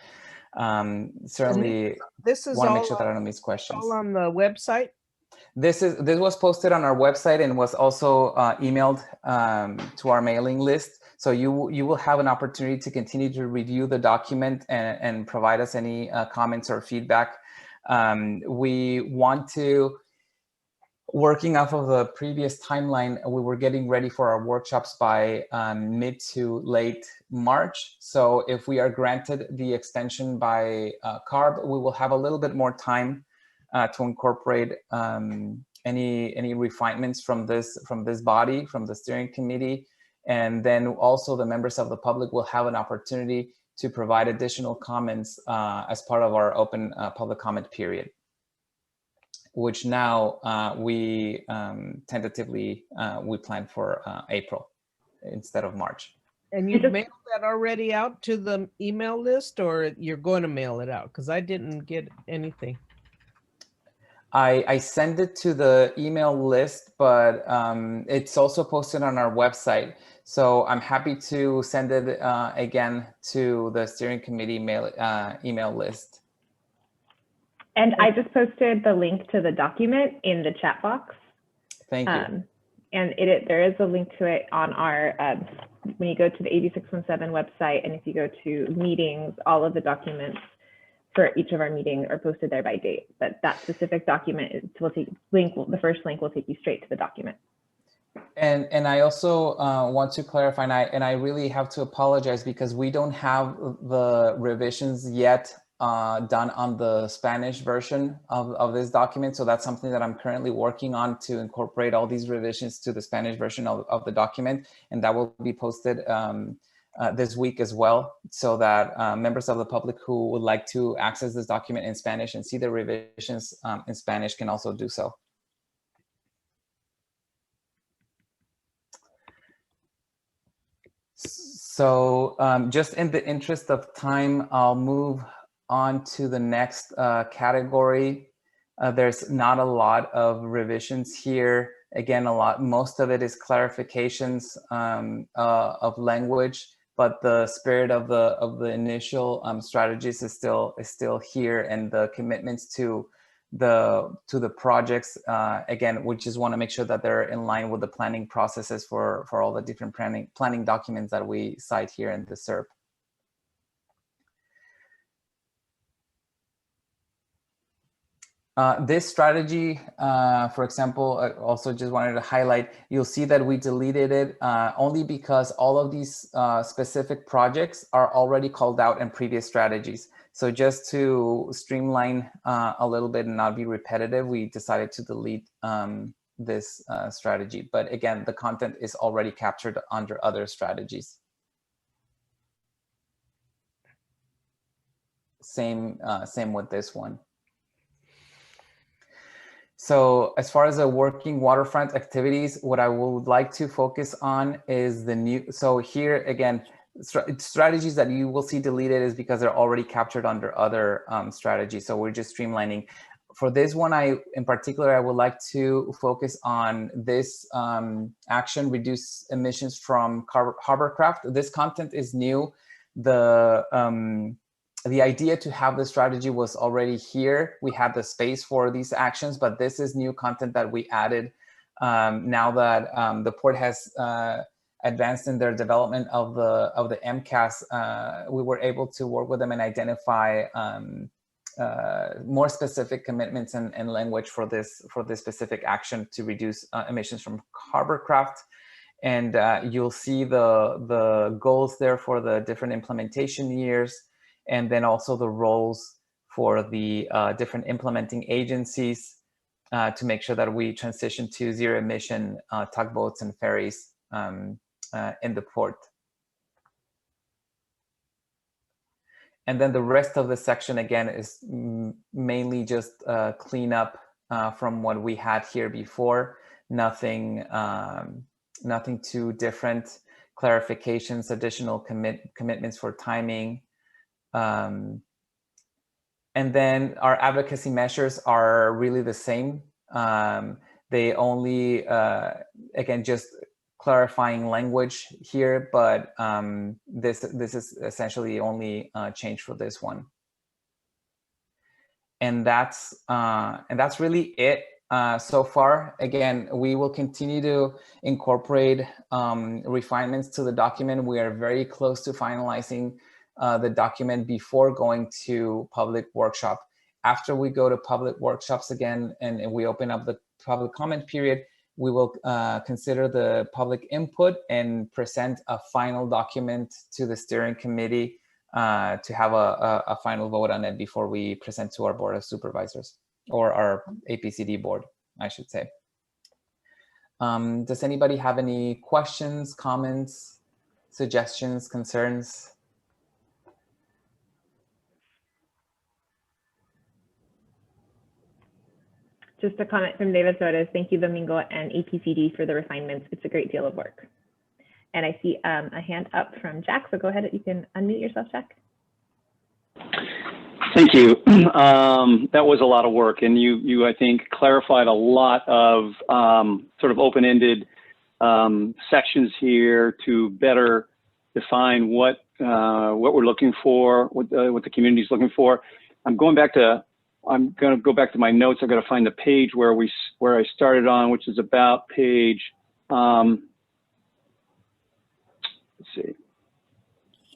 certainly this is want to all make sure that I don't miss questions. All on the website? This was posted on our website and was also emailed to our mailing list. So you will have an opportunity to continue to review the document and provide us any comments or feedback. We want to, working off of the previous timeline, we were getting ready for our workshops by mid to late March. So if we are granted the extension by CARB, we will have a little bit more time to incorporate any refinements from this body, from the steering committee. And then also the members of the public will have an opportunity to provide additional comments as part of our open public comment period, which now we tentatively, we plan for April instead of March. And you mailed that already out to the email list, or you're going to mail it out? Because I didn't get anything. I send it to the email list, but it's also posted on our website. So I'm happy to send it again to the steering committee email list. And I just posted the link to the document in the chat box. Thank you. And there is a link to it on our, when you go to the AB617 website, and if you go to meetings, all of the documents for each of our meetings are posted there by date. But that specific document will take the first link will take you straight to the document. And I also want to clarify, and I really have to apologize because we don't have the revisions yet done on the Spanish version of this document. So that's something that I'm currently working on, to incorporate all these revisions to the Spanish version of the document. And that will be posted this week as well, so that members of the public who would like to access this document in Spanish and see the revisions in Spanish can also do so. So just in the interest of time, I'll move on to the next category. There's not a lot of revisions here. Again, most of it is clarifications of language but the spirit of the initial strategies is still here, and the commitments to the projects, again, we just want to make sure that they're in line with the planning processes for all the different planning documents that we cite here in the Serp. This strategy, for example, I also just wanted to highlight, you'll see that we deleted it only because all of these specific projects are already called out in previous strategies. So just to streamline a little bit and not be repetitive, we decided to delete this strategy. But again, the content is already captured under other strategies. Same with this one. So as far as the working waterfront activities, what I would like to focus on is the new, so here again, strategies that you will see deleted is because they're already captured under other strategies. So we're just streamlining. For this one, in particular, I would like to focus on this action, reduce emissions from hovercraft. This content is new. The idea to have the strategy was already here. We had the space for these actions, but this is new content that we added now that the port has advanced in their development of the MCAS. We were able to work with them and identify more specific commitments and language for this specific action to reduce emissions from hovercraft. And you'll see the goals there for the different implementation years, and then also the roles for the different implementing agencies to make sure that we transition to zero emission tugboats and ferries in the port. And then the rest of the section, again, is mainly just cleanup from what we had here before. Nothing too different. Clarifications, additional commitments for timing. And then our advocacy measures are really the same. They only, again, just clarifying language here, but this is essentially the only change for this one. And that's really it so far. Again, we will continue to incorporate refinements to the document. We are very close to finalizing the document before going to public workshop. After we go to public workshops again and we open up the public comment period, we will consider the public input and present a final document to the steering committee to have a final vote on it before we present to our board of supervisors, or our APCD board, I should say. Does anybody have any questions, comments, suggestions, concerns? Just a comment from David Soares. Thank you, Domingo and APCD, for the refinements. It's a great deal of work. And I see a hand up from Jack, so go ahead. You can unmute yourself, Jack. Thank you. That was a lot of work, and you I think, clarified a lot of sort of open-ended sections here to better define what we're looking for, what the community is looking for. I'm going to go back to my notes. I've got to find the page where I started on, which is about page, let's see.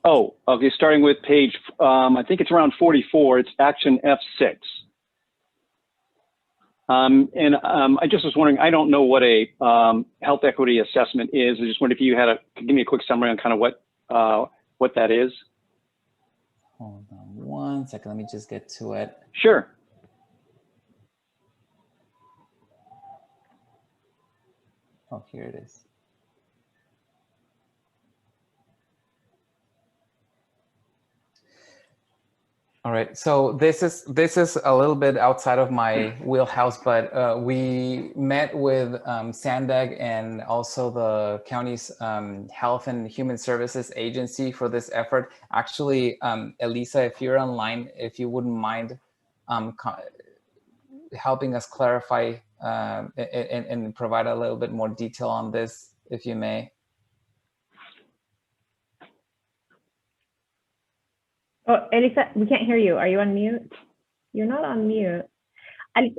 Oh, okay, starting with page, I think it's around 44, it's action F6. I just was wondering, I don't know what a health equity assessment is. I just wondered if you could give me a quick summary on kind of what that is. Hold on one second, let me just get to it. Sure. Oh, here it is. All right, so this is a little bit outside of my wheelhouse, but we met with SANDAG and also the county's Health and Human Services Agency for this effort. Actually, Elisa, if you're online, if you wouldn't mind helping us clarify and provide a little bit more detail on this, if you may. Oh, Elisa, we can't hear you. Are you on mute? You're not on mute.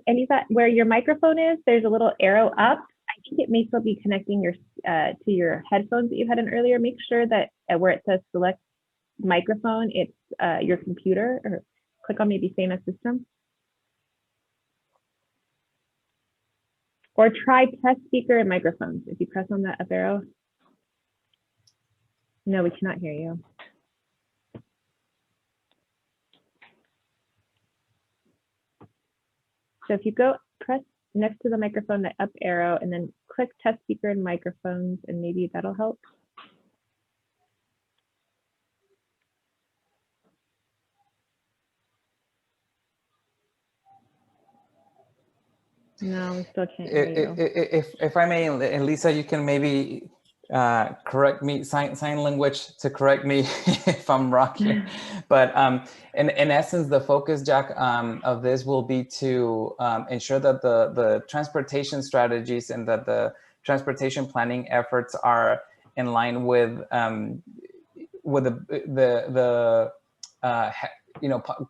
Elisa, where your microphone is, there's a little arrow up. I think it may still be connecting your to your headphones that you had in earlier. Make sure that where it says select microphone, it's your computer, or click on maybe same as system. Or try test speaker and microphones. If you press on that up arrow. No, we cannot hear you. So if you go press next to the microphone, the up arrow, and then click test speaker and microphones, and maybe that'll help. No, we still can't hear you. If I may, Elisa, you can maybe correct me, sign language to correct me if I'm wrong here. But in essence, the focus, Jack, of this will be to ensure that the transportation strategies and that the transportation planning efforts are in line with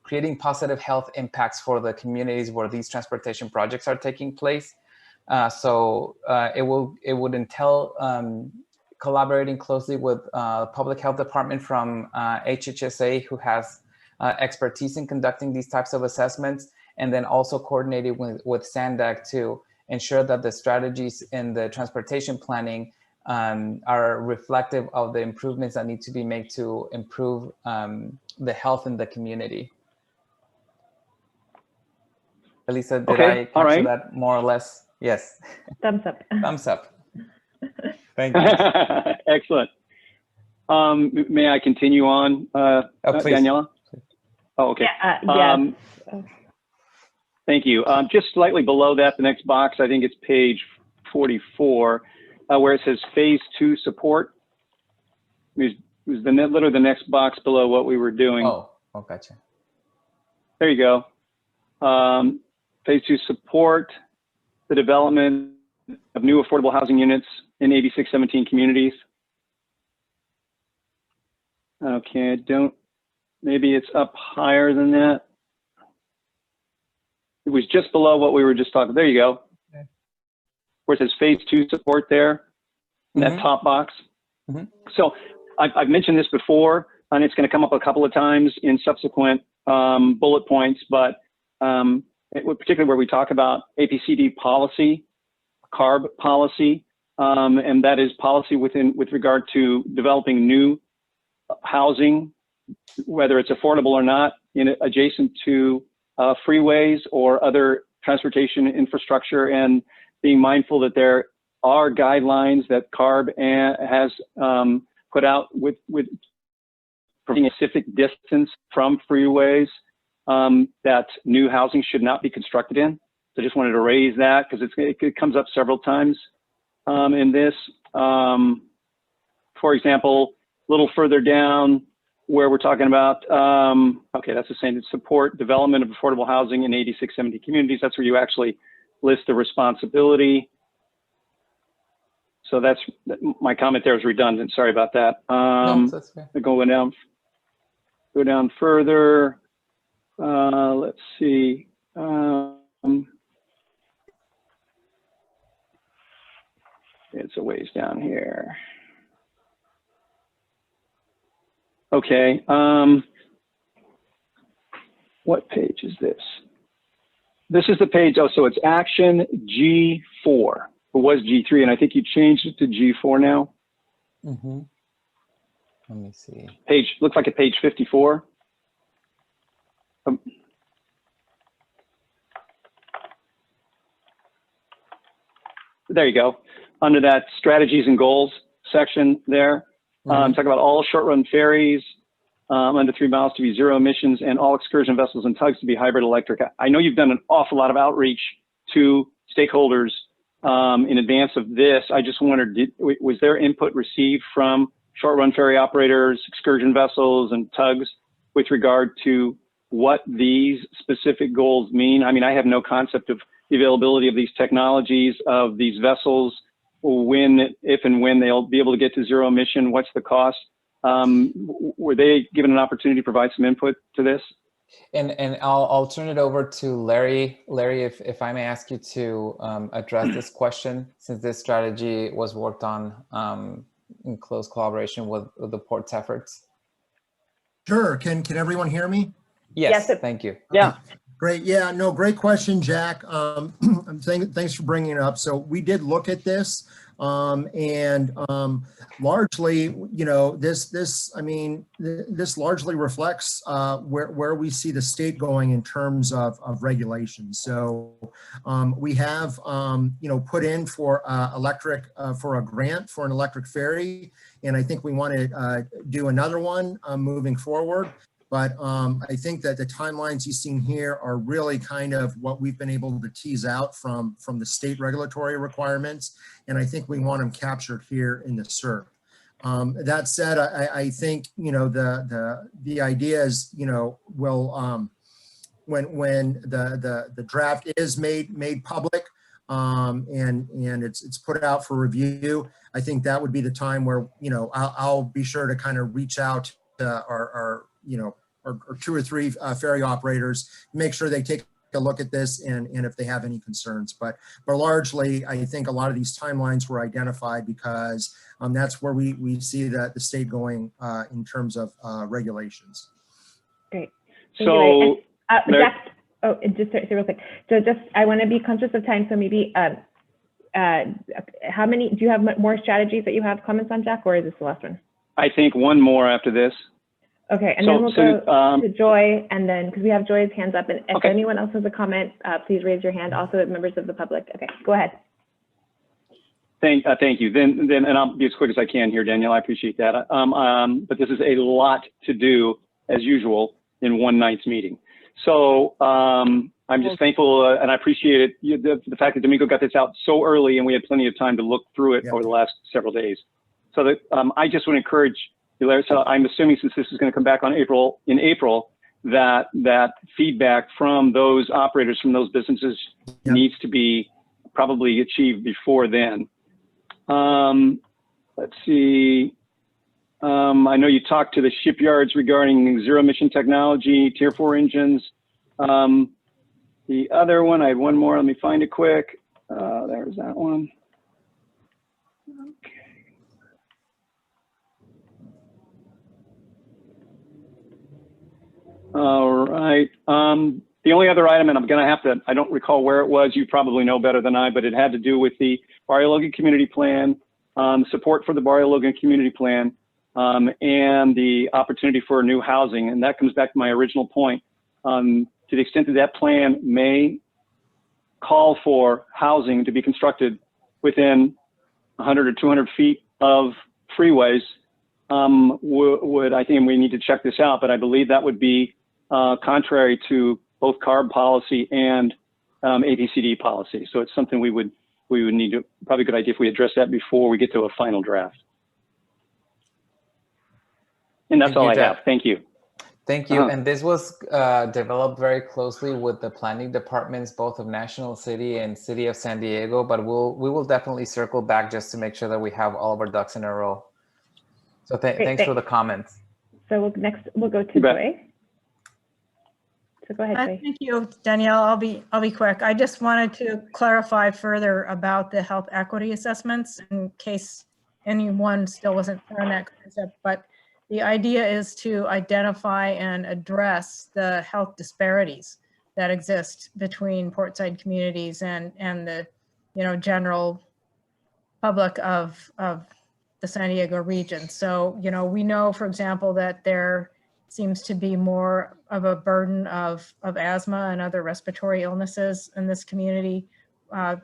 creating positive health impacts for the communities where these transportation projects are taking place. So it would entail collaborating closely with public health department from HHSA, who has expertise in conducting these types of assessments, and then also coordinating with SANDAG to ensure that the strategies in the transportation planning are reflective of the improvements that need to be made to improve the health in the community. Elisa, did I capture that more or less? Yes. Thumbs up. Thumbs up. Thank you. Excellent. May I continue on, please. Daniela? Oh, okay. Yeah, Thank you. Just slightly below that, the next box, I think it's page 44, where it says phase 2 support. It was literally the next box below what we were doing. Oh, gotcha. There you go. Phase 2 support the development of new affordable housing units in AB617 communities. Okay, maybe it's up higher than that. It was just below what we were just talking. There you go. Okay. Where it says phase 2 support there, in that top box. So I've mentioned this before, and it's going to come up a couple of times in subsequent bullet points, but particularly where we talk about APCD policy, CARB policy, and that is policy with regard to developing new housing, whether it's affordable or not, adjacent to freeways or other transportation infrastructure, and being mindful that there are guidelines that CARB has put out with providing a specific distance from freeways that new housing should not be constructed in. So I just wanted to raise that because it comes up several times in this. For example, a little further down where we're talking about, okay, that's the same, support development of affordable housing in AB617 communities. That's where you actually list the responsibility. So that's, my comment there is redundant. Sorry about that. No, that's fair. Go down further. Let's see. It's a ways down here. Okay. What page is this? This is the page. Oh, so it's action G4. It was G3, and I think you changed it to G4 now. Let me see. Page, looks like a page 54. There you go. Under that strategies and goals section there, talk about all short-run ferries under 3 miles to be zero emissions, and all excursion vessels and tugs to be hybrid electric. I know you've done an awful lot of outreach to stakeholders in advance of this. I just wondered, was there input received from short-run ferry operators, excursion vessels, and tugs with regard to what these specific goals mean? I mean, I have no concept of the availability of these technologies, of these vessels, if and when they'll be able to get to zero emission, what's the cost? were they given an opportunity to provide some input to this? And I'll turn it over to Larry. Larry, if I may ask you to address this question, since this strategy was worked on in close collaboration with the port's efforts. Sure. Can everyone hear me? Yes. Thank you. Yeah. Great. Yeah, no, great question, Jack. Thanks for bringing it up. So we did look at this, and largely, you know, this largely reflects where we see the state going in terms of regulations. So we have, you know, put in for for a grant for an electric ferry, and I think we want to do another one moving forward. But I think that the timelines you've seen here are really kind of what we've been able to tease out from the state regulatory requirements. And I think we want them captured here in the Serp. That said, I think, you know, the idea is, you know, will when the draft is made public and it's put out for review, I think that would be the time where, you know, I'll be sure to kind of reach out to our you know, or 2 or 3 ferry operators, make sure they take a look at this and if they have any concerns. But largely, I think a lot of these timelines were identified because that's where we see the state going in terms of regulations. Great. So, Jack, just real quick. So I want to be conscious of time. So maybe how many, do you have more strategies that you have comments on, Jack, or is this the last one? I think one more after this. Okay, and then we'll go to Joy, and then, because we have Joy's hands up, and if anyone else has a comment, please raise your hand, also members of the public. Okay, go ahead. Thank you. Then, and I'll be as quick as I can here, Danielle, I appreciate that. But this is a lot to do, as usual, in one night's meeting. So I'm just thankful, and I appreciate it, the fact that Domingo got this out so early, and we had plenty of time to look through it over the last several days. So that I just would encourage, so I'm assuming, since this is going to come back in April, that feedback from those operators, from those businesses, needs to be probably achieved before then. Let's see. I know you talked to the shipyards regarding zero emission technology, Tier 4 engines. The other one, I had one more. Let me find it quick. There's that one. Okay. All right. The only other item, and I'm going to have to, I don't recall where it was, you probably know better than I, but it had to do with the Barrio Logan Community Plan, support for the Barrio Logan Community Plan, and the opportunity for new housing. And that comes back to my original point. To the extent that that plan may call for housing to be constructed within 100 or 200 feet of freeways, I think we need to check this out, but I believe that would be contrary to both CARB policy and ABCD policy. So it's something we would need to, probably a good idea if we address that before we get to a final draft. And that's all I have. Thank you. Thank you. And this was developed very closely with the planning departments, both of National City and City of San Diego, but we will definitely circle back just to make sure that we have all of our ducks in a row. So thanks for the comments. So next we'll go to Joy. So go ahead, Joy. Thank you, Danielle. I'll be quick. I just wanted to clarify further about the health equity assessments in case anyone still wasn't clear on that concept. But the idea is to identify and address the health disparities that exist between Portside communities and the general public of the San Diego region. So, we know, for example, that there seems to be more of a burden of asthma and other respiratory illnesses in this community.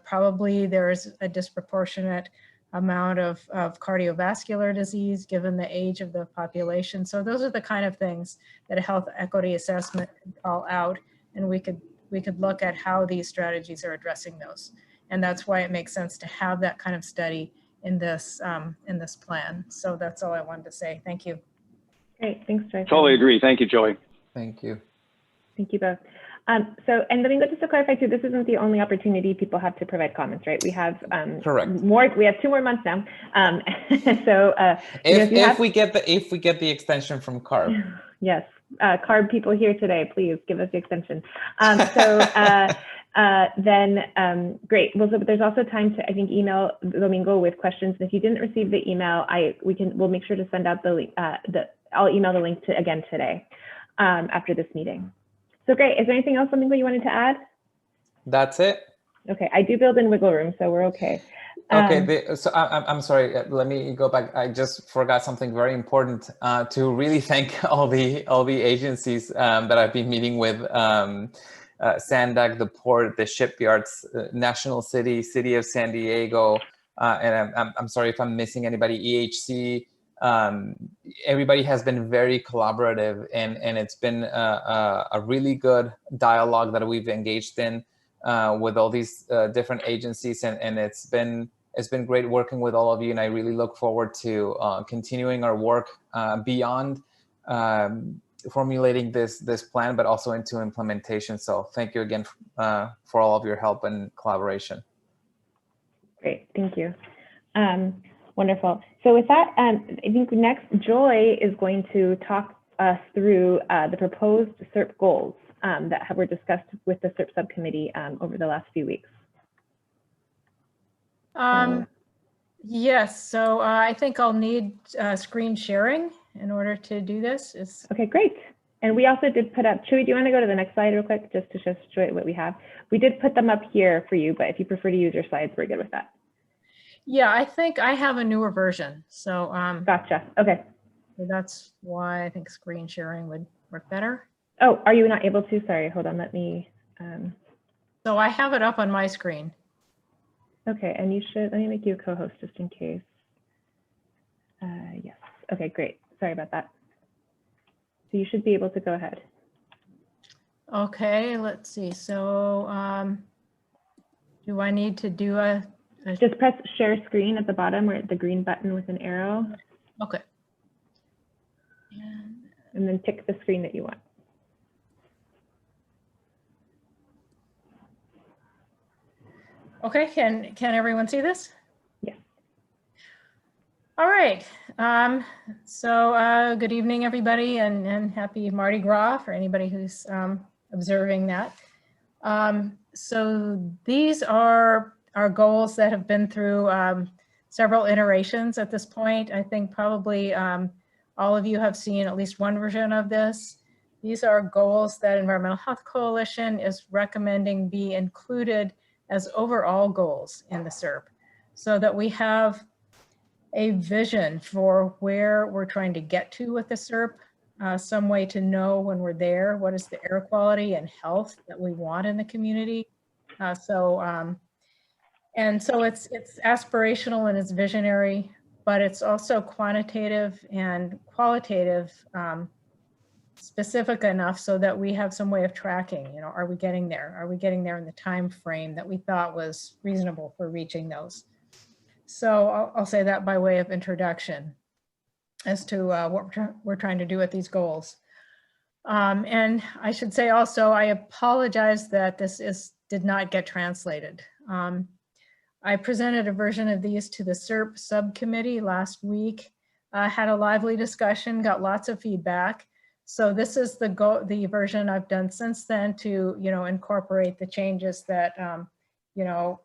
Probably there's a disproportionate amount of cardiovascular disease given the age of the population. So those are the kind of things that a health equity assessment could call out, and we could look at how these strategies are addressing those. And that's why it makes sense to have that kind of study in this plan. So that's all I wanted to say. Thank you. Great, thanks, Joy. Totally agree. Thank you, Joy. Thank you. Thank you both. So, and Domingo, just to clarify too, this isn't the only opportunity people have to provide comments, right? We have Correct. We have 2 more months now. So if we get the extension from CARB. Yes, CARB people here today, please give us the extension. Then great. Well, so there's also time to, I think, email Domingo with questions. If you didn't receive the email, we'll make sure to send out the link. I'll email the link to again today after this meeting. So great. Is there anything else, Domingo, you wanted to add? That's it. Okay, I do build in wiggle room, so we're okay. Okay, so I'm sorry. Let me go back. I just forgot something very important to really thank all the agencies that I've been meeting with. SANDAG, the port, the shipyards, National City, City of San Diego, and I'm sorry if I'm missing anybody. EHC. Everybody has been very collaborative, and it's been a really good dialogue that we've engaged in with all these different agencies, and it's been great working with all of you, and I really look forward to continuing our work beyond formulating this plan, but also into implementation. So thank you again for all of your help and collaboration. Great, thank you. Wonderful. So with that, I think next Joy is going to talk us through the proposed Serp goals that were discussed with the Serp subcommittee over the last few weeks. Yes, so I think I'll need screen sharing in order to do this. Okay, great. And we also did put up, Chewy, do you want to go to the next slide real quick just to show Joy what we have? We did put them up here for you, but if you prefer to use your slides, we're good with that. Yeah, I think I have a newer version. So gotcha. Okay. So that's why I think screen sharing would work better. Oh, are you not able to? Sorry, hold on, let me. So I have it up on my screen. Okay, and you should, let me make you a co-host just in case. Yes, okay, great. Sorry about that. So you should be able to go ahead. Okay, let's see. So do I need to do a just press share screen at the bottom where the green button with an arrow. Okay. And then pick the screen that you want. Okay, can everyone see this? Yes. All right. So good evening, everybody, and happy Mardi Gras for anybody who's observing that. So these are our goals that have been through several iterations at this point. I think probably all of you have seen at least one version of this. These are goals that Environmental Health Coalition is recommending be included as overall goals in the Serp, so that we have a vision for where we're trying to get to with the Serp, some way to know when we're there, what is the air quality and health that we want in the community. And so it's aspirational and it's visionary, but it's also quantitative and qualitative, specific enough so that we have some way of tracking, you know, are we getting there? Are we getting there in the time frame that we thought was reasonable for reaching those? So I'll say that by way of introduction as to what we're trying to do with these goals. And I should say also, I apologize that this did not get translated. I presented a version of these to the Serp subcommittee last week, had a lively discussion, got lots of feedback. So this is the version I've done since then to, you know, incorporate the changes that, you know,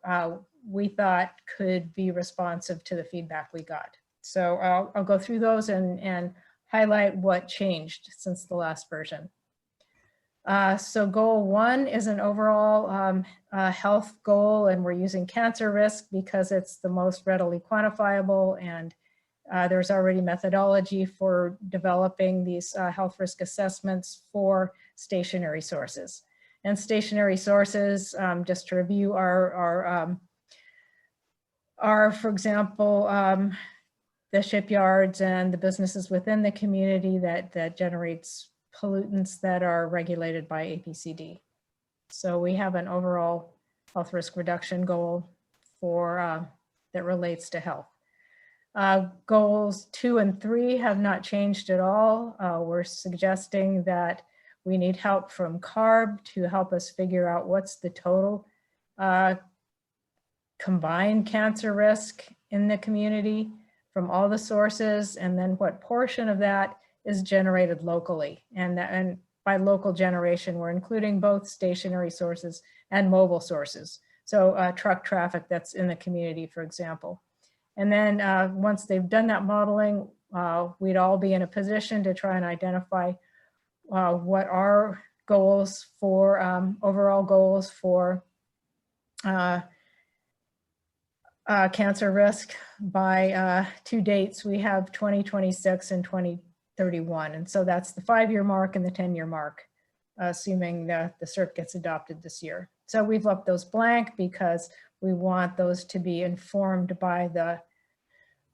we thought could be responsive to the feedback we got. So I'll go through those and highlight what changed since the last version. So goal 1 is an overall health goal, and we're using cancer risk because it's the most readily quantifiable, and there's already methodology for developing these health risk assessments for stationary sources. And stationary sources, just to review, are for example, the shipyards and the businesses within the community that generates pollutants that are regulated by APCD. So we have an overall health risk reduction goal for that relates to health. Goals 2 and 3 have not changed at all. We're suggesting that We need help from CARB to help us figure out what's the total combined cancer risk in the community from all the sources, and then what portion of that is generated locally. And by local generation, we're including both stationary sources and mobile sources. So truck traffic that's in the community, for example. And then once they've done that modeling, we'd all be in a position to try and identify what our goals for, overall goals for cancer risk by 2 dates. We have 2026 and 2031. And so that's the 5-year mark and the 10-year mark, assuming that the Serp gets adopted this year. So we've left those blank because we want those to be informed by the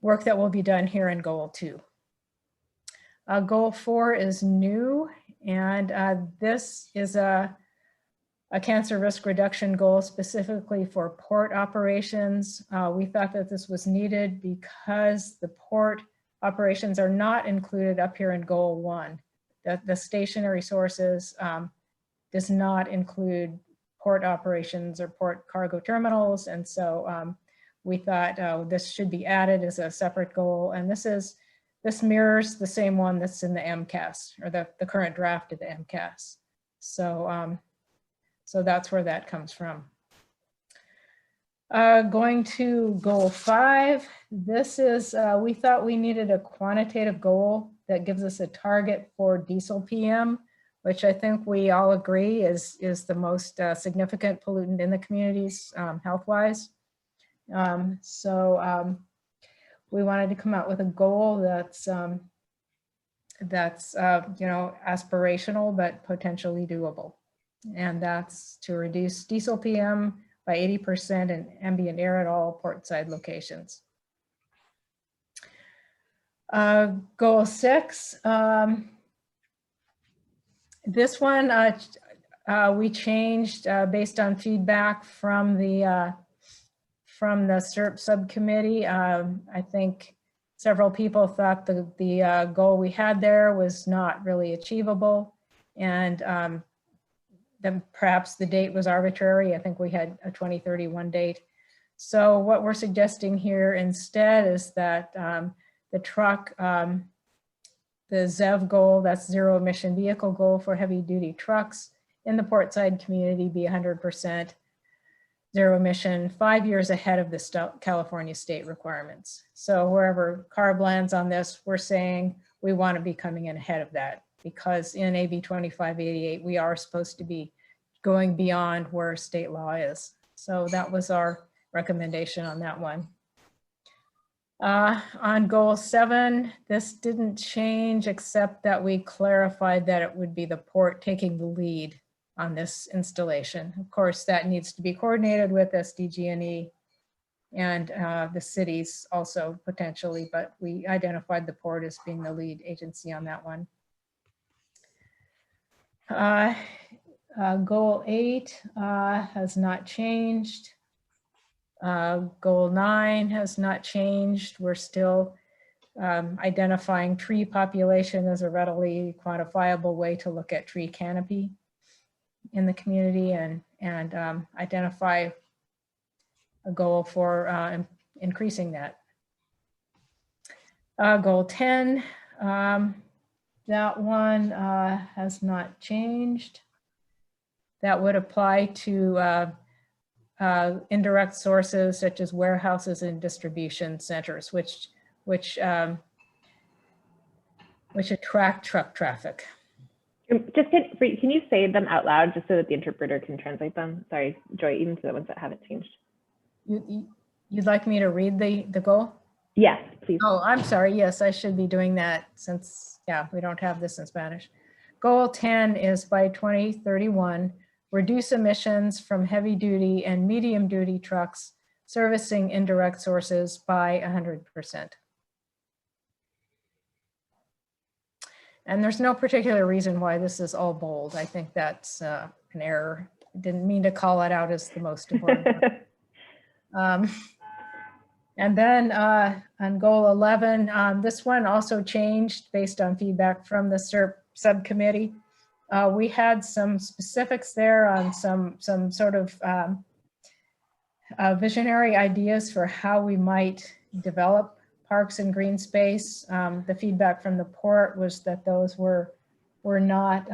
work that will be done here in Goal 2. Goal 4 is new, and this is a cancer risk reduction goal specifically for port operations. We thought that this was needed because the port operations are not included up here in Goal 1. The stationary sources does not include port operations or port cargo terminals, and so we thought this should be added as a separate goal. And this mirrors the same one that's in the MCAS, or the current draft of the MCAS. So so that's where that comes from. Going to Goal 5, this is, we thought we needed a quantitative goal that gives us a target for diesel PM, which I think we all agree is the most significant pollutant in the communities health-wise. So we wanted to come out with a goal that's you know, aspirational but potentially doable. And that's to reduce diesel PM by 80% in ambient air at all portside locations. Goal 6, this one we changed based on feedback from the Serp subcommittee. I think several people thought the goal we had there was not really achievable, and then perhaps the date was arbitrary. I think we had a 2031 date. So what we're suggesting here instead is that the truck, the ZEV goal, that's zero emission vehicle goal for heavy duty trucks in the portside community, be 100% zero emission 5 years ahead of the California state requirements. So wherever CARB lands on this, we're saying we want to be coming in ahead of that, because in AB 2588, we are supposed to be going beyond where state law is. So that was our recommendation on that one. On Goal 7, this didn't change except that we clarified that it would be the port taking the lead on this installation. Of course, that needs to be coordinated with Sdg E and the cities also potentially, but we identified the port as being the lead agency on that one. Goal 8 has not changed. Goal 9 has not changed. We're still identifying tree population as a readily quantifiable way to look at tree canopy in the community, and identify a goal for increasing that. Goal 10, that one has not changed. That would apply to indirect sources such as warehouses and distribution centers, which attract truck traffic. Just can you say them out loud just so that the interpreter can translate them? Sorry, Joy, even to the ones that haven't changed. You'd like me to read the goal? Yes, please. Oh, I'm sorry. Yes, I should be doing that since, yeah, we don't have this in Spanish. Goal 10 is by 2031, reduce emissions from heavy duty and medium duty trucks servicing indirect sources by 100%. And there's no particular reason why this is all bold. I think that's an error. I didn't mean to call it out as the most important one. And then on Goal 11, this one also changed based on feedback from the Serp subcommittee. We had some specifics there on some sort of visionary ideas for how we might develop parks and green space. The feedback from the port was that those were not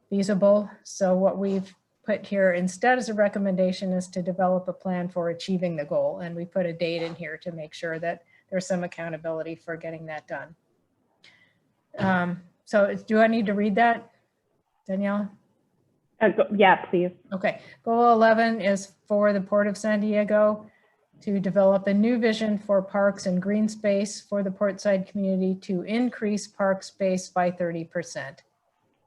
feasible. So what we've put here instead as a recommendation is to develop a plan for achieving the goal. And we put a date in here to make sure that there's some accountability for getting that done. So do I need to read that, Daniela? Yeah, please. Okay, goal 11 is for the Port of San Diego to develop a new vision for parks and green space for the Portside community to increase park space by 30%.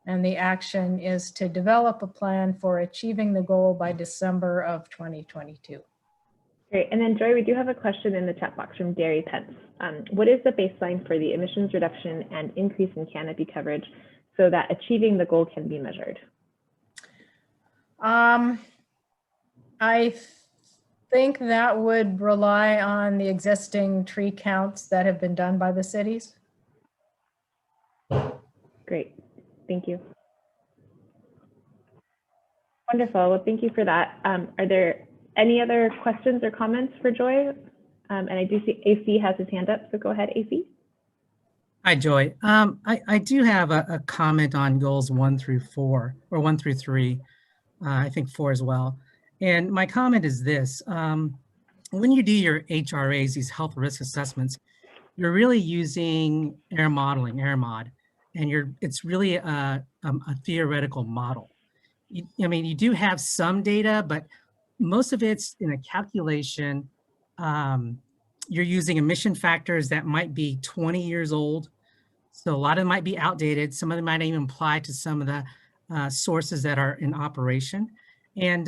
And the action is to develop a plan for achieving the goal by December of 2022. Great, and then Joy, we do have a question in the chat box from Derry Pence. What is the baseline for the emissions reduction and increase in canopy coverage so that achieving the goal can be measured? I think that would rely on the existing tree counts that have been done by the cities. Great, thank you. Wonderful, well, thank you for that. Are there any other questions or comments for Joy? And I do see AC has his hand up, so go ahead, AC. Hi, Joy. I do have a comment on goals 1 through 4, or 1 through 3. I think 4 as well. And my comment is this: when you do your HRAs, these health risk assessments, you're really using air modeling, air mod, and it's really a theoretical model. I mean, you do have some data, but most of it's in a calculation. You're using emission factors that might be 20 years old. So a lot of them might be outdated. Some of them might even apply to some of the sources that are in operation. And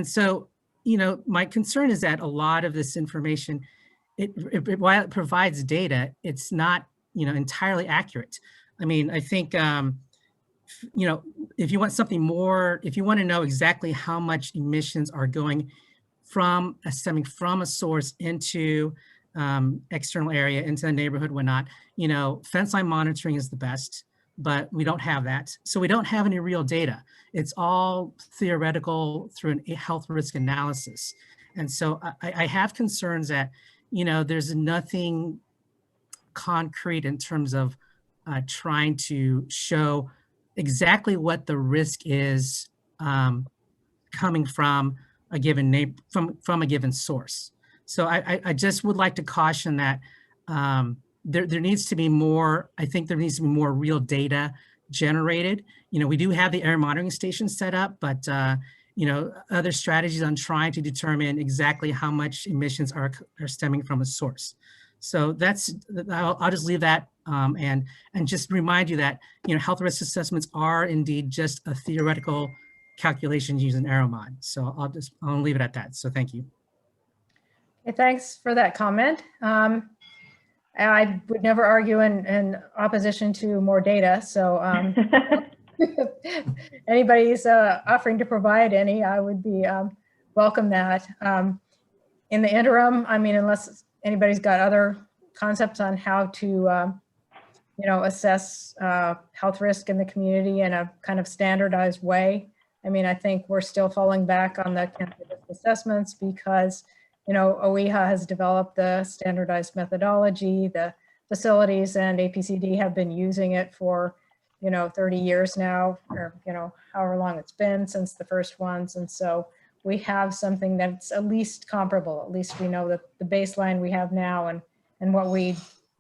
so, you know, my concern is that a lot of this information, while it provides data, it's not, you know, entirely accurate. I mean, I think, you know, if you want something more, if you want to know exactly how much emissions are going from stemming from a source into external area, into the neighborhood, whatnot, you know, fence line monitoring is the best, but we don't have that. So we don't have any real data. It's all theoretical through a health risk analysis. And so I have concerns that, you know, there's nothing concrete in terms of trying to show exactly what the risk is coming from a given from a given source. So I just would like to caution that there needs to be more. I think there needs to be more real data generated. You know, we do have the air monitoring station set up, but you know, other strategies on trying to determine exactly how much emissions are stemming from a source. So that's, I'll just leave that and just remind you that, you know, health risk assessments are indeed just a theoretical calculation using AeroMod. So I'll leave it at that. So thank you. Okay, thanks for that comment. I would never argue in opposition to more data. So if anybody's offering to provide any, I would be welcome that. In the interim, I mean, unless anybody's got other concepts on how to, you know, assess health risk in the community in a kind of standardized way. I mean, I think we're still falling back on the assessments because, you know, OEHA has developed the standardized methodology. The facilities and APCD have been using it for, you know, 30 years now, or, you know, however long it's been since the first ones. And so we have something that's at least comparable. At least we know that the baseline we have now and what we'd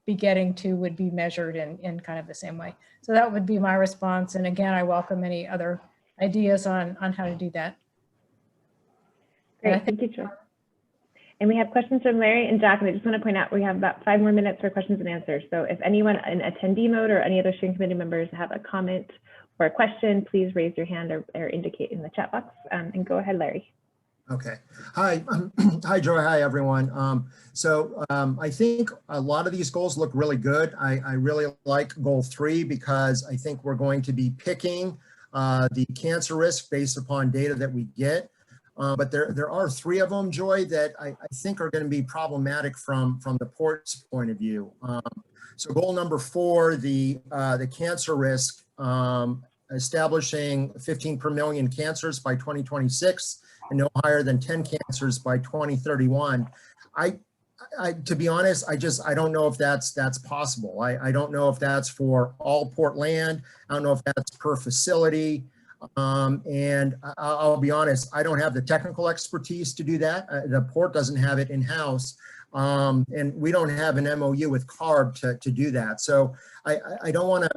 be getting to would be measured in kind of the same way. So that would be my response. And again, I welcome any other ideas on how to do that. Great, thank you, Joy. And we have questions from Larry and Jack, and I just want to point out we have about 5 more minutes for questions and answers. So if anyone in attendee mode or any other steering committee members have a comment or a question, please raise your hand or indicate in the chat box. And go ahead, Larry. Okay. Hi, hi, Joy. Hi, everyone. I think a lot of these goals look really good. I really like goal 3 because I think we're going to be picking the cancer risk based upon data that we get. But there are 3 of them, Joy, that I think are going to be problematic from the port's point of view. So goal number 4, the cancer risk, establishing 15 per million cancers by 2026 and no higher than 10 cancers by 2031. To be honest, I don't know if that's possible. I don't know if that's for all port land. I don't know if that's per facility. And I'll be honest, I don't have the technical expertise to do that. The port doesn't have it in-house. And we don't have an MOU with CARB to do that. So I don't want to,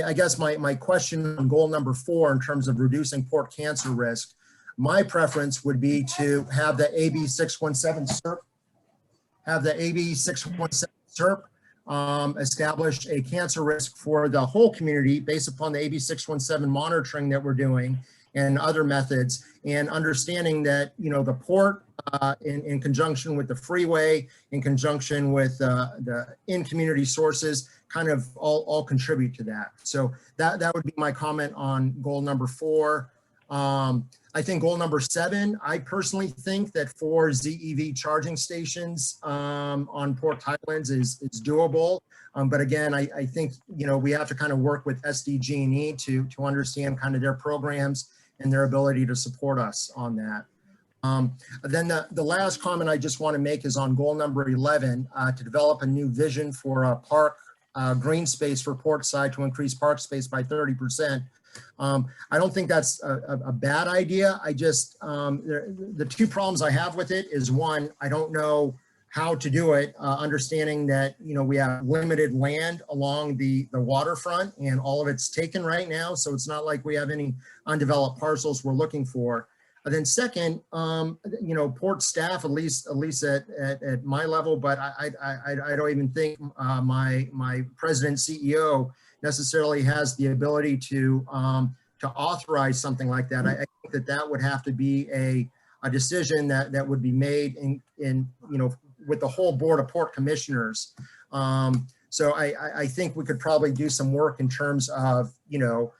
I guess my question on goal number 4 in terms of reducing port cancer risk, my preference would be to have the AB617 Serp, Serp establish a cancer risk for the whole community based upon the AB617 monitoring that we're doing and other methods, and understanding that, you know, the port in conjunction with the freeway, in conjunction with the in-community sources, kind of all contribute to that. So that would be my comment on goal number 4. I think goal number 7, I personally think that 4 ZEV charging stations on Port Highlands is doable. But again, I think, you know, we have to kind of work with Sdg E to understand kind of their programs and their ability to support us on that. Then the last comment I just want to make is on goal number 11, to develop a new vision for a park green space for Portside to increase park space by 30%. I don't think that's a bad idea. I just, the 2 problems I have with it is, 1, I don't know how to do it, understanding that, you know, we have limited land along the waterfront and all of it's taken right now. So it's not like we have any undeveloped parcels we're looking for. And then second, you know, port staff, at least at my level, but I don't even think my president CEO necessarily has the ability to authorize something like that. I think that would have to be a decision that would be made in you know, with the whole board of port commissioners. So I think we could probably do some work in terms of, you know,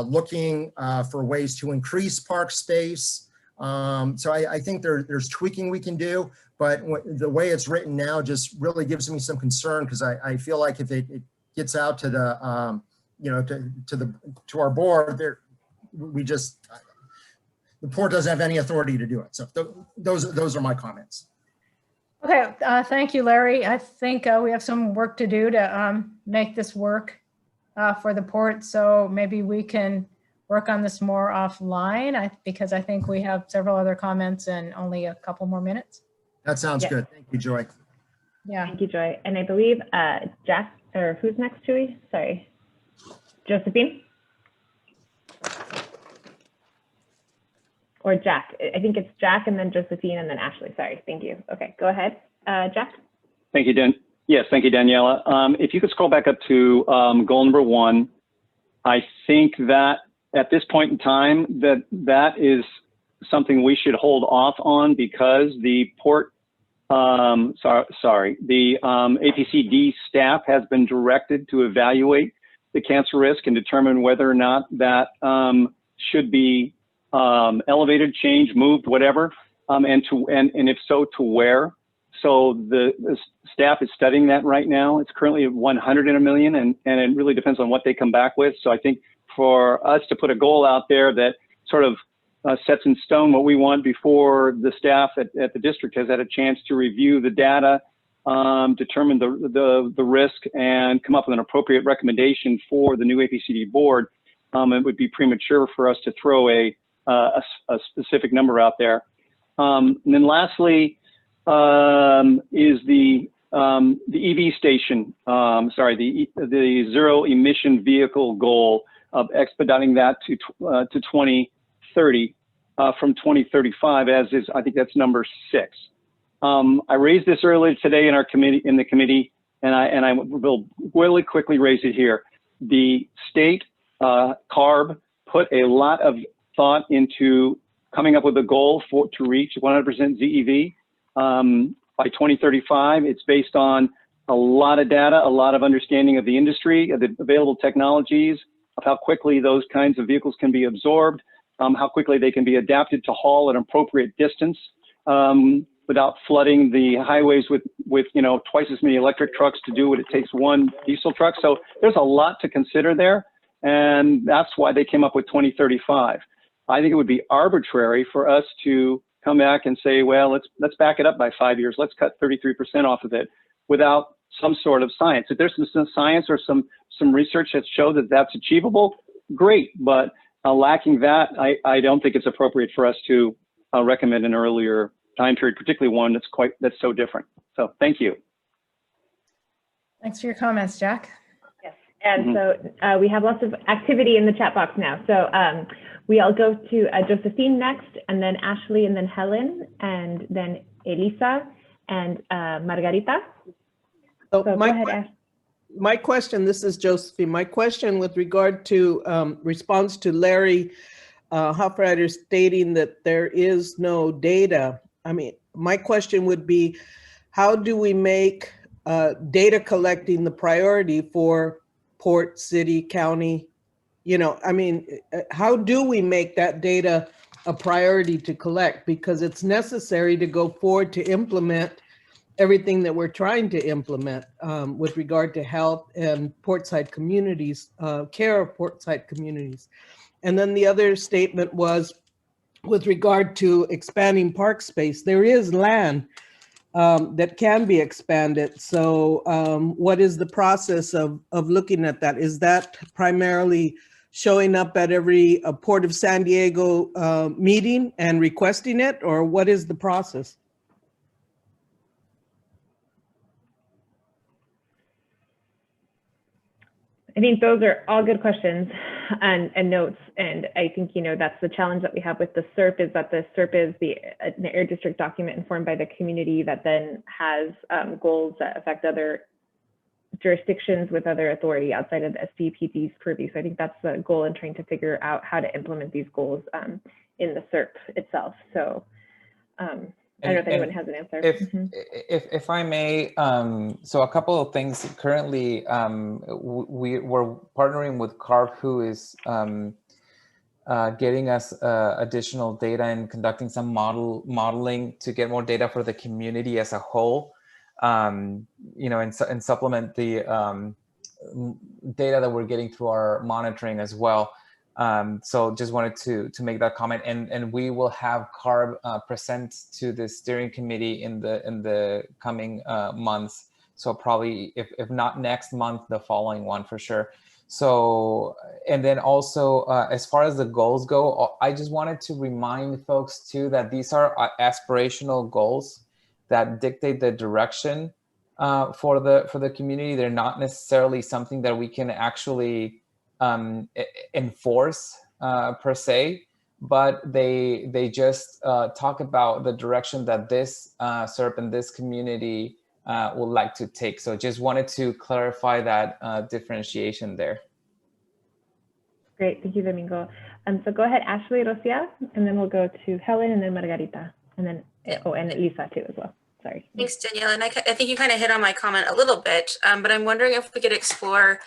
looking for ways to increase park space. So I think there's tweaking we can do, but the way it's written now just really gives me some concern, because I feel like if it gets out to the, you know, to our board, the port doesn't have any authority to do it. So those are my comments. Okay, thank you, Larry. I think we have some work to do to make this work for the port. So maybe we can work on this more offline, because I think we have several other comments and only a couple more minutes. That sounds good. Thank you, Joy. Yeah. Thank you, Joy. And I believe Jack, or who's next, Chewy? Sorry. Josephine? Or Jack. I think it's Jack and then Josephine and then Ashley. Sorry. Thank you. Okay, go ahead. Jack? Thank you, Yes, thank you, Daniela. If you could scroll back up to goal number 1, I think that at this point in time, that is something we should hold off on, because the port, the APCD staff has been directed to evaluate the cancer risk and determine whether or not that should be elevated, changed, moved, whatever, and if so, to where. So the staff is studying that right now. It's currently at 100 in a million, and it really depends on what they come back with. So I think for us to put a goal out there that sort of sets in stone what we want before the staff at the district has had a chance to review the data, determine the risk, and come up with an appropriate recommendation for the new APCD board, it would be premature for us to throw a specific number out there. And then lastly is the EV station, the zero emission vehicle goal of expediting that to 2030 from 2035, as is, I think that's number 6. I raised this earlier today in the committee, and I will really quickly raise it here. The state CARB put a lot of thought into coming up with a goal to reach 100% ZEV by 2035. It's based on a lot of data, a lot of understanding of the industry, of the available technologies, of how quickly those kinds of vehicles can be absorbed, how quickly they can be adapted to haul at an appropriate distance without flooding the highways with twice as many electric trucks to do what it takes one diesel truck. So there's a lot to consider there, and that's why they came up with 2035. I think it would be arbitrary for us to come back and say, well, let's back it up by 5 years. Let's cut 33% off of it without some sort of science. If there's some science or some research that shows that that's achievable, great. But lacking that, I don't think it's appropriate for us to recommend an earlier time period, particularly one that's so different. So thank you. Thanks for your comments, Jack. Yes, and so we have lots of activity in the chat box now. So I'll go to Josephine next, and then Ashley, and then Helen, and then Elisa, and Margarita. So go ahead, Ash. My question, this is Josephine. My question with regard to response to Larry Hofreiter stating that there is no data. I mean, my question would be, how do we make data collecting the priority for port, city, county? I mean, how do we make that data a priority to collect? Because it's necessary to go forward to implement everything that we're trying to implement with regard to health and portside communities, care of portside communities. And then the other statement was with regard to expanding park space. There is land that can be expanded. So what is the process of looking at that? Is that primarily showing up at every Port of San Diego meeting and requesting it, or what is the process? I think those are all good questions and notes. And I think, that's the challenge that we have with the Serp, is that the Serp is an air district document informed by the community that then has goals that affect other jurisdictions with other authority outside of the SDPD's purview. So I think that's the goal in trying to figure out how to implement these goals in the Serp itself. So I don't know if anyone has an answer. If I may, so a couple of things. Currently, we're partnering with CARP, who is getting us additional data and conducting some modeling to get more data for the community as a whole. And supplement the data that we're getting through our monitoring as well. So just wanted to make that comment, and we will have CARB present to the steering committee in the coming months. So probably if not next month, the following one for sure. So, and then also as far as the goals go, I just wanted to remind folks too that these are aspirational goals that dictate the direction for the community. They're not necessarily something that we can actually enforce per se, but they just talk about the direction that this Serp and this community would like to take. So just wanted to clarify that differentiation there. Great, thank you, Domingo. So go ahead, Ashley, Rosia, and then we'll go to Helen, and then Margarita, and then and Lisa too as well. Sorry. Thanks, Danielle. And I think you kind of hit on my comment a little bit, but I'm wondering if we could explore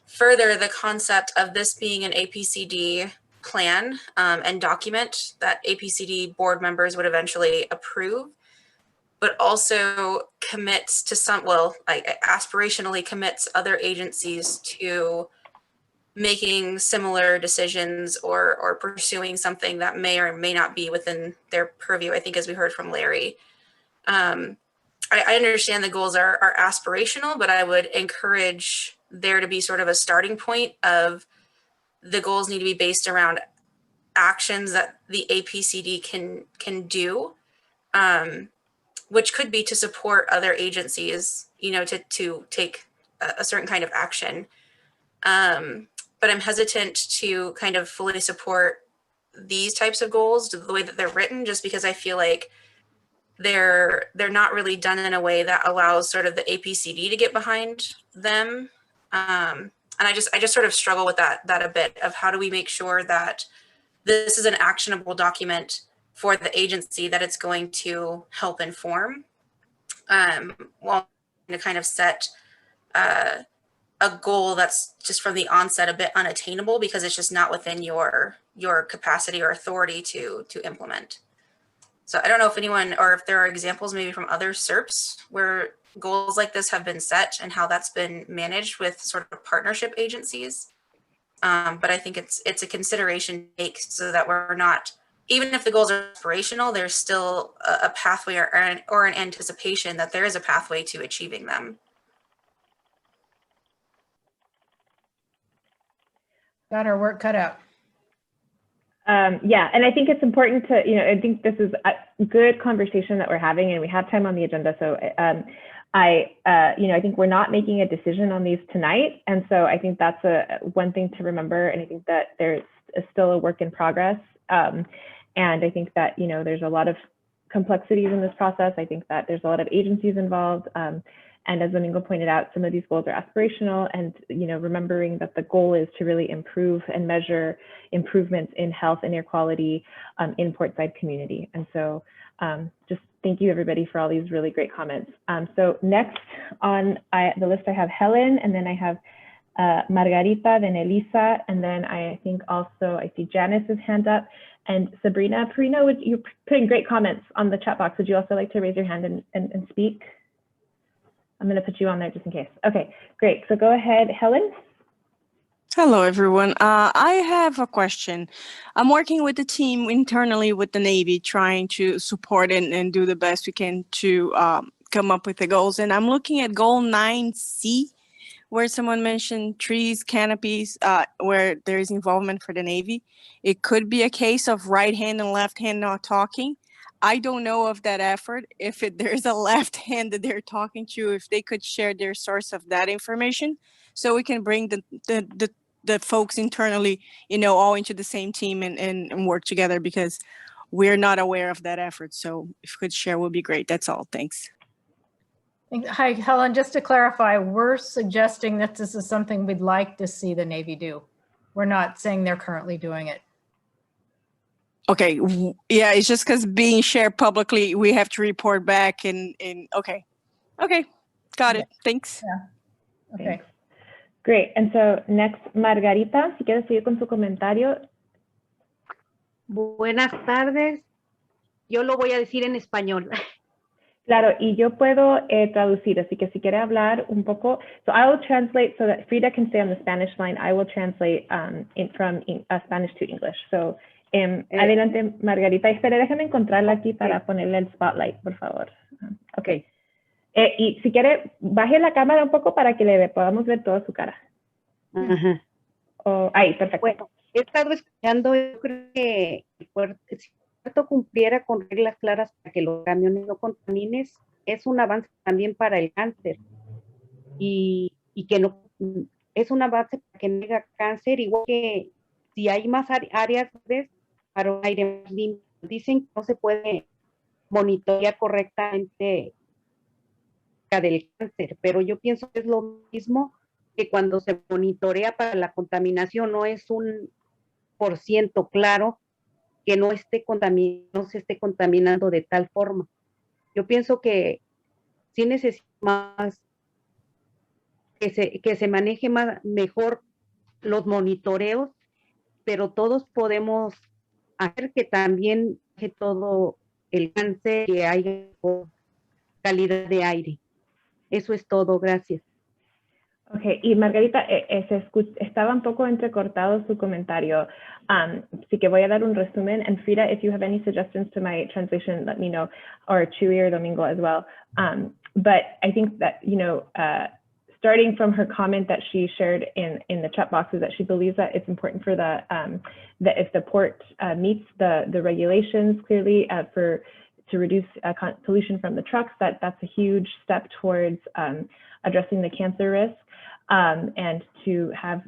further the concept of this being an APCD plan and document that APCD board members would eventually approve, but also commits to aspirationally commits other agencies to making similar decisions or pursuing something that may or may not be within their purview. I think, as we heard from Larry, I understand the goals are aspirational, but I would encourage there to be sort of a starting point of the goals need to be based around actions that the APCD can do, which could be to support other agencies, to take a certain kind of action. But I'm hesitant to kind of fully support these types of goals the way that they're written, just because I feel like they're not really done in a way that allows sort of the APCD to get behind them. And I just sort of struggle with that a bit of how do we make sure that this is an actionable document for the agency that it's going to help inform, while to kind of set a goal that's just from the onset a bit unattainable because it's just not within your capacity or authority to implement. So I don't know if anyone, or if there are examples maybe from other SERPs where goals like this have been set and how that's been managed with sort of partnership agencies. But I think it's a consideration to take so that we're not, even if the goals are aspirational, there's still a pathway or an anticipation that there is a pathway to achieving them. Got our work cut out. Yeah, and I think it's important to, I think this is a good conversation that we're having, and we have time on the agenda. So I think we're not making a decision on these tonight. And so I think that's one thing to remember. And I think that there's still a work in progress. And I think that, there's a lot of complexities in this process. I think that there's a lot of agencies involved. And as Domingo pointed out, some of these goals are aspirational, and remembering that the goal is to really improve and measure improvements in health and air quality in Portside community. And so just thank you everybody for all these really great comments. So next on the list, I have Helen, and then I have Margarita, then Elisa, and then I think also I see Janice's hand up, and Sabrina. Parina, you put in great comments on the chat box. Would you also like to raise your hand and speak? I'm going to put you on there just in case. Okay, great. So go ahead, Helen. Hello, everyone. I have a question. I'm working with the team internally with the Navy, trying to support and do the best we can to come up with the goals. And I'm looking at goal 9C, where someone mentioned trees, canopies, where there is involvement for the Navy. It could be a case of right hand and left hand not talking. I don't know of that effort. If there's a left hand that they're talking to, if they could share their source of that information, so we can bring the folks internally, all into the same team and work together, because we're not aware of that effort. So if you could share, would be great. That's all. Thanks. Hi, Helen. Just to clarify, we're suggesting that this is something we'd like to see the Navy do. We're not saying they're currently doing it. Okay, yeah, it's just because being shared publicly, we have to report back and okay, got it. Thanks. Yeah. Okay. Thanks. Great. And so next, Margarita, si quieres seguir con su comentario. Buenas tardes. Yo lo voy a decir en español. Claro, y yo puedo traducir, así que si quiere hablar un poco. So I will translate so that Frida can stay on the Spanish line. I will translate from Spanish to English. So adelante, Margarita. Espera, déjame encontrarla aquí para ponerle el spotlight, por favor. Ok. Y si quiere, baje la cámara un poco para que podamos ver toda su cara. Ahí, perfecto. Bueno, he estado escuchando, yo creo que si el puerto cumpliera con reglas claras para que los camiones no contaminen, es un avance también para el cáncer. Y que no, es un avance para que no haya cáncer, igual que si hay más áreas para un aire más limpio. Dicen que no se puede monitorear correctamente del cáncer, pero yo pienso que es lo mismo que cuando se monitorea para la contaminación, no es 100% claro que no se esté contaminando de tal forma. Yo pienso que sí necesita más que se maneje mejor los monitoreos, pero todos podemos hacer que también todo el cáncer, que haya calidad de aire. Eso es todo, gracias. Ok, y Margarita, estaba un poco entrecortado su comentario, así que voy a dar un resumen. And Frida, if you have any suggestions to my translation, let me know, or Chuy or Domingo as well. But I think that, starting from her comment that she shared in the chat box, is that she believes that it's important for that if the port meets the regulations clearly to reduce pollution from the trucks, that's a huge step towards addressing the cancer risk, and to have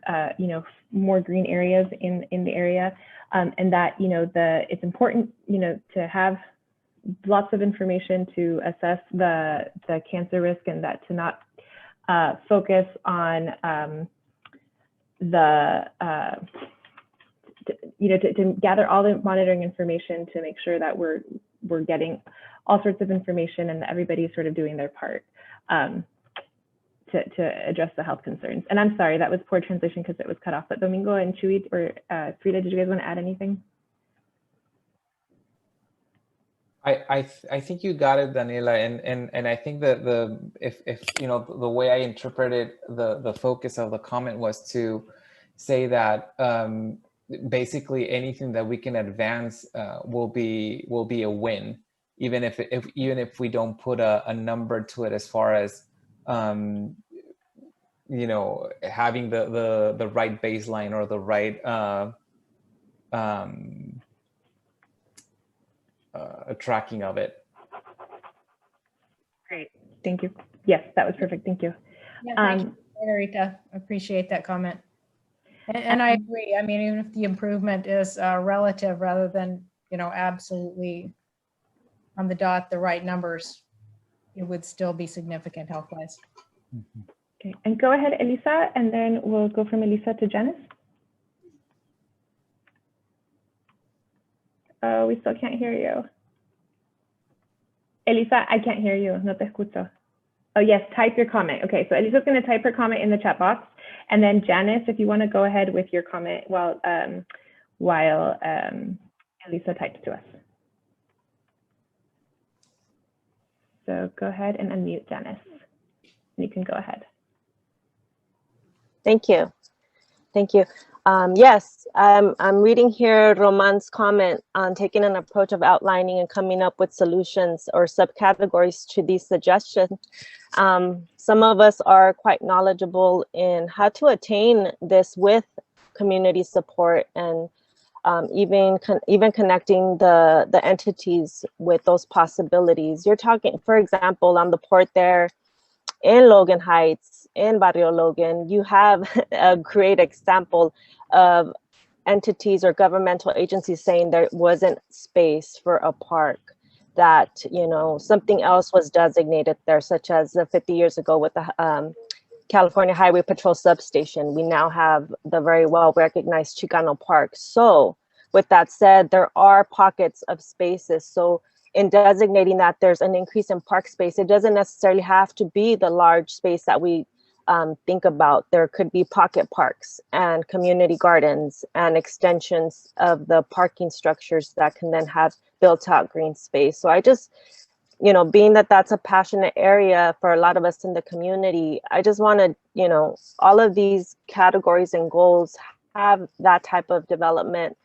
more green areas in the area, and that it's important to have lots of information to assess the cancer risk, and that to not focus on to gather all the monitoring information to make sure that we're getting all sorts of information and that everybody's sort of doing their part. to address the health concerns. And I'm sorry, that was poor translation because it was cut off, but Domingo and Chuy or Frida, did you guys want to add anything? I think you got it, Daniela, and I think that if you know, the way I interpreted the focus of the comment was to say that basically anything that we can advance will be a win, even if we don't put a number to it, as far as you know, having the right baseline or the right tracking of it. Great, thank you. Yes, that was perfect. Thank you. Yeah, thank you, Margarita. Appreciate that comment. And I agree. I mean, even if the improvement is relative rather than, you know, absolutely on the dot, the right numbers, it would still be significant health-wise. Okay, and go ahead, Elisa, and then we'll go from Elisa to Janice. Oh, we still can't hear you. Elisa, I can't hear you. No te escucho. Oh, yes, type your comment. Okay, so Elisa's going to type her comment in the chat box. And then Janice, if you want to go ahead with your comment while Elisa types to us. So go ahead and unmute Janice. You can go ahead. Thank you. Thank you. Yes, I'm reading here Roman's comment on taking an approach of outlining and coming up with solutions or subcategories to these suggestions. Some of us are quite knowledgeable in how to attain this with community support, and even connecting the entities with those possibilities. You're talking, for example, on the port there in Logan Heights, in Barrio Logan, you have a great example of entities or governmental agencies saying there wasn't space for a park, that, you know, something else was designated there, such as 50 years ago with the California Highway Patrol substation. We now have the very well recognized Chicano Park. So with that said, there are pockets of spaces. So in designating that there's an increase in park space, it doesn't necessarily have to be the large space that we think about. There could be pocket parks and community gardens and extensions of the parking structures that can then have built out green space. So I just, you know, being that that's a passionate area for a lot of us in the community, I just want to, you know, all of these categories and goals have that type of development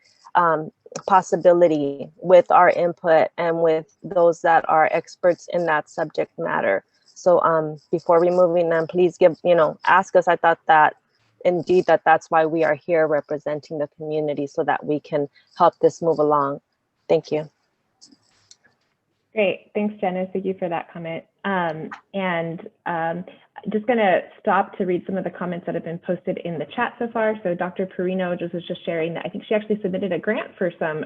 possibility with our input and with those that are experts in that subject matter. So before removing them, please give, you know, ask us. I thought that indeed that's why we are here representing the community, so that we can help this move along. Thank you. Great, thanks, Janice. Thank you for that comment. Just going to stop to read some of the comments that have been posted in the chat so far. So Dr. Perino was just sharing that I think she actually submitted a grant for some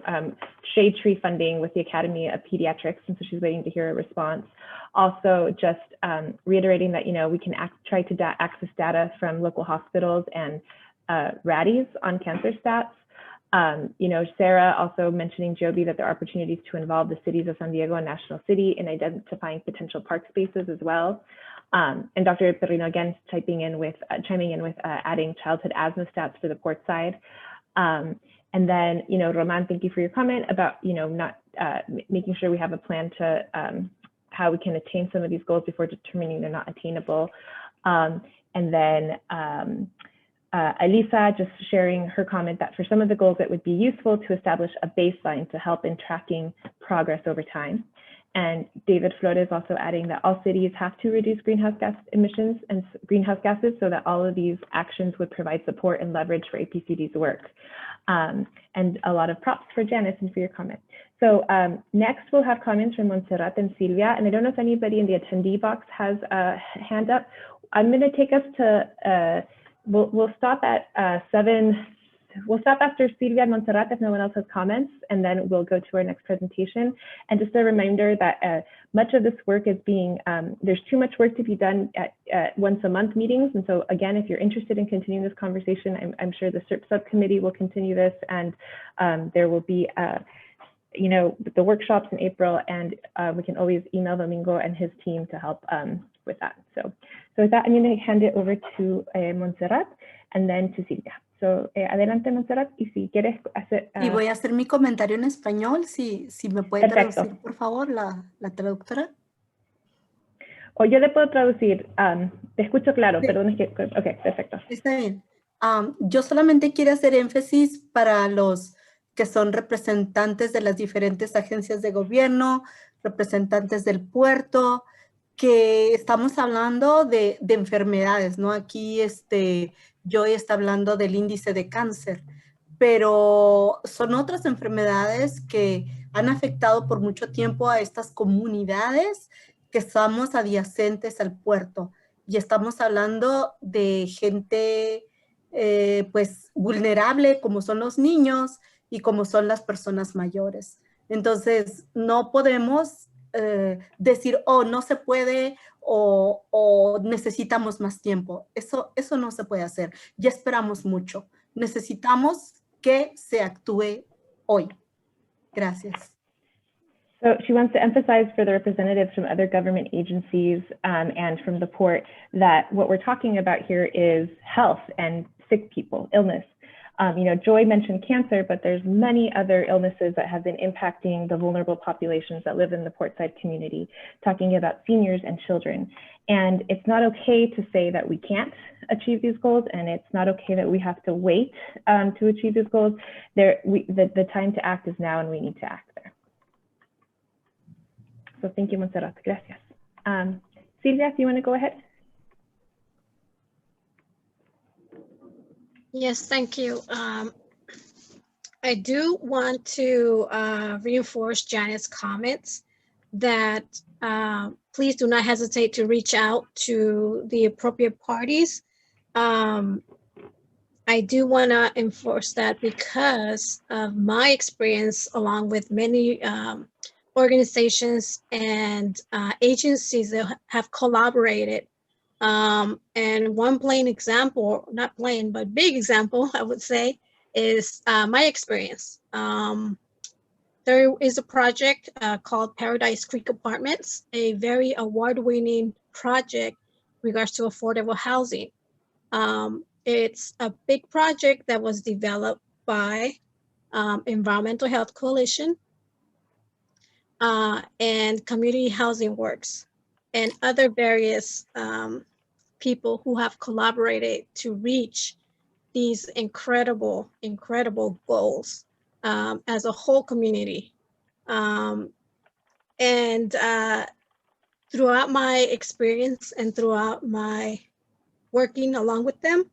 shade tree funding with the Academy of Pediatrics, and so she's waiting to hear a response. Also, just reiterating that, you know, we can try to access data from local hospitals and RADIs on cancer stats. You know, Sarah also mentioning, Joby, that there are opportunities to involve the cities of San Diego and National City in identifying potential park spaces as well. And Dr. Perino again chiming in with adding childhood asthma stats for the Portside. And then, you know, Roman, thank you for your comment about, you know, not making sure we have a plan to how we can attain some of these goals before determining they're not attainable. And then Elisa just sharing her comment that for some of the goals, it would be useful to establish a baseline to help in tracking progress over time. And David Flores also adding that all cities have to reduce greenhouse gas emissions and greenhouse gases, so that all of these actions would provide support and leverage for APCD's work. And a lot of props for Janice and for your comment. So next we'll have comments from Montserrat and Silvia. And I don't know if anybody in the attendee box has a hand up. I'm going to take us to, we'll stop at 7. We'll stop after Silvia and Montserrat if no one else has comments, and then we'll go to our next presentation. And just a reminder that much of this work is being, there's too much work to be done at once a month meetings. And so again, if you're interested in continuing this conversation, I'm sure the Serp subcommittee will continue this, and there will be, you know, the workshops in April, and we can always email Domingo and his team to help with that. So with that, I'm going to hand it over to Montserrat and then to Silvia. So, adelante, Montserrat, y si quieres hacer... Y voy a hacer mi comentario en español, si me puede traducir, por favor, la traductora. O yo le puedo traducir, te escucho claro, Sí. perdón, es que... Ok, perfecto. Está bien. Yo solamente quiero hacer énfasis para los que son representantes de las diferentes agencias de gobierno, representantes del puerto, que estamos hablando de enfermedades, ¿no? Aquí Joy está hablando del índice de cáncer, pero son otras enfermedades que han afectado por mucho tiempo a estas comunidades que estamos adyacentes al puerto. Y estamos hablando de gente pues vulnerable, como son los niños y como son las personas mayores. Entonces, no podemos decir, oh, no se puede o necesitamos más tiempo. Eso no se puede hacer. Ya esperamos mucho. Necesitamos que se actúe hoy. Gracias. So she wants to emphasize for the representatives from other government agencies and from the port that what we're talking about here is health and sick people, illness. Joy mentioned cancer, but there's many other illnesses that have been impacting the vulnerable populations that live in the Portside community, talking about seniors and children. And it's not okay to say that we can't achieve these goals, and it's not okay that we have to wait to achieve these goals. The time to act is now, and we need to act there. So thank you, Montserrat. Gracias. Silvia, if you want to go ahead. Yes, thank you. I do want to reinforce Janet's comments that please do not hesitate to reach out to the appropriate parties. I do want to enforce that because of my experience along with many organizations and agencies that have collaborated. And one plain example, not plain, but big example, I would say, is my experience. There is a project called Paradise Creek Apartments, a very award-winning project in regards to affordable housing. It's a big project that was developed by Environmental Health Coalition and Community Housing Works and other various people who have collaborated to reach these incredible, incredible goals as a whole community. And throughout my experience and throughout my working along with them,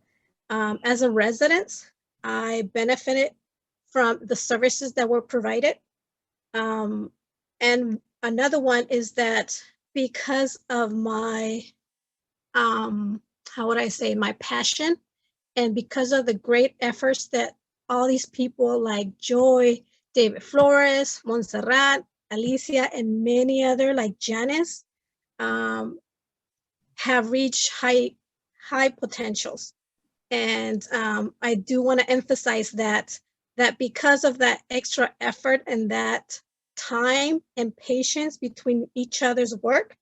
as a resident, I benefited from the services that were provided. And another one is that because of my, how would I say, my passion, and because of the great efforts that all these people like Joy, David Flores, Montserrat, Alicia, and many other like Janice have reached high potentials. And I do want to emphasize that because of that extra effort and that time and patience between each other's work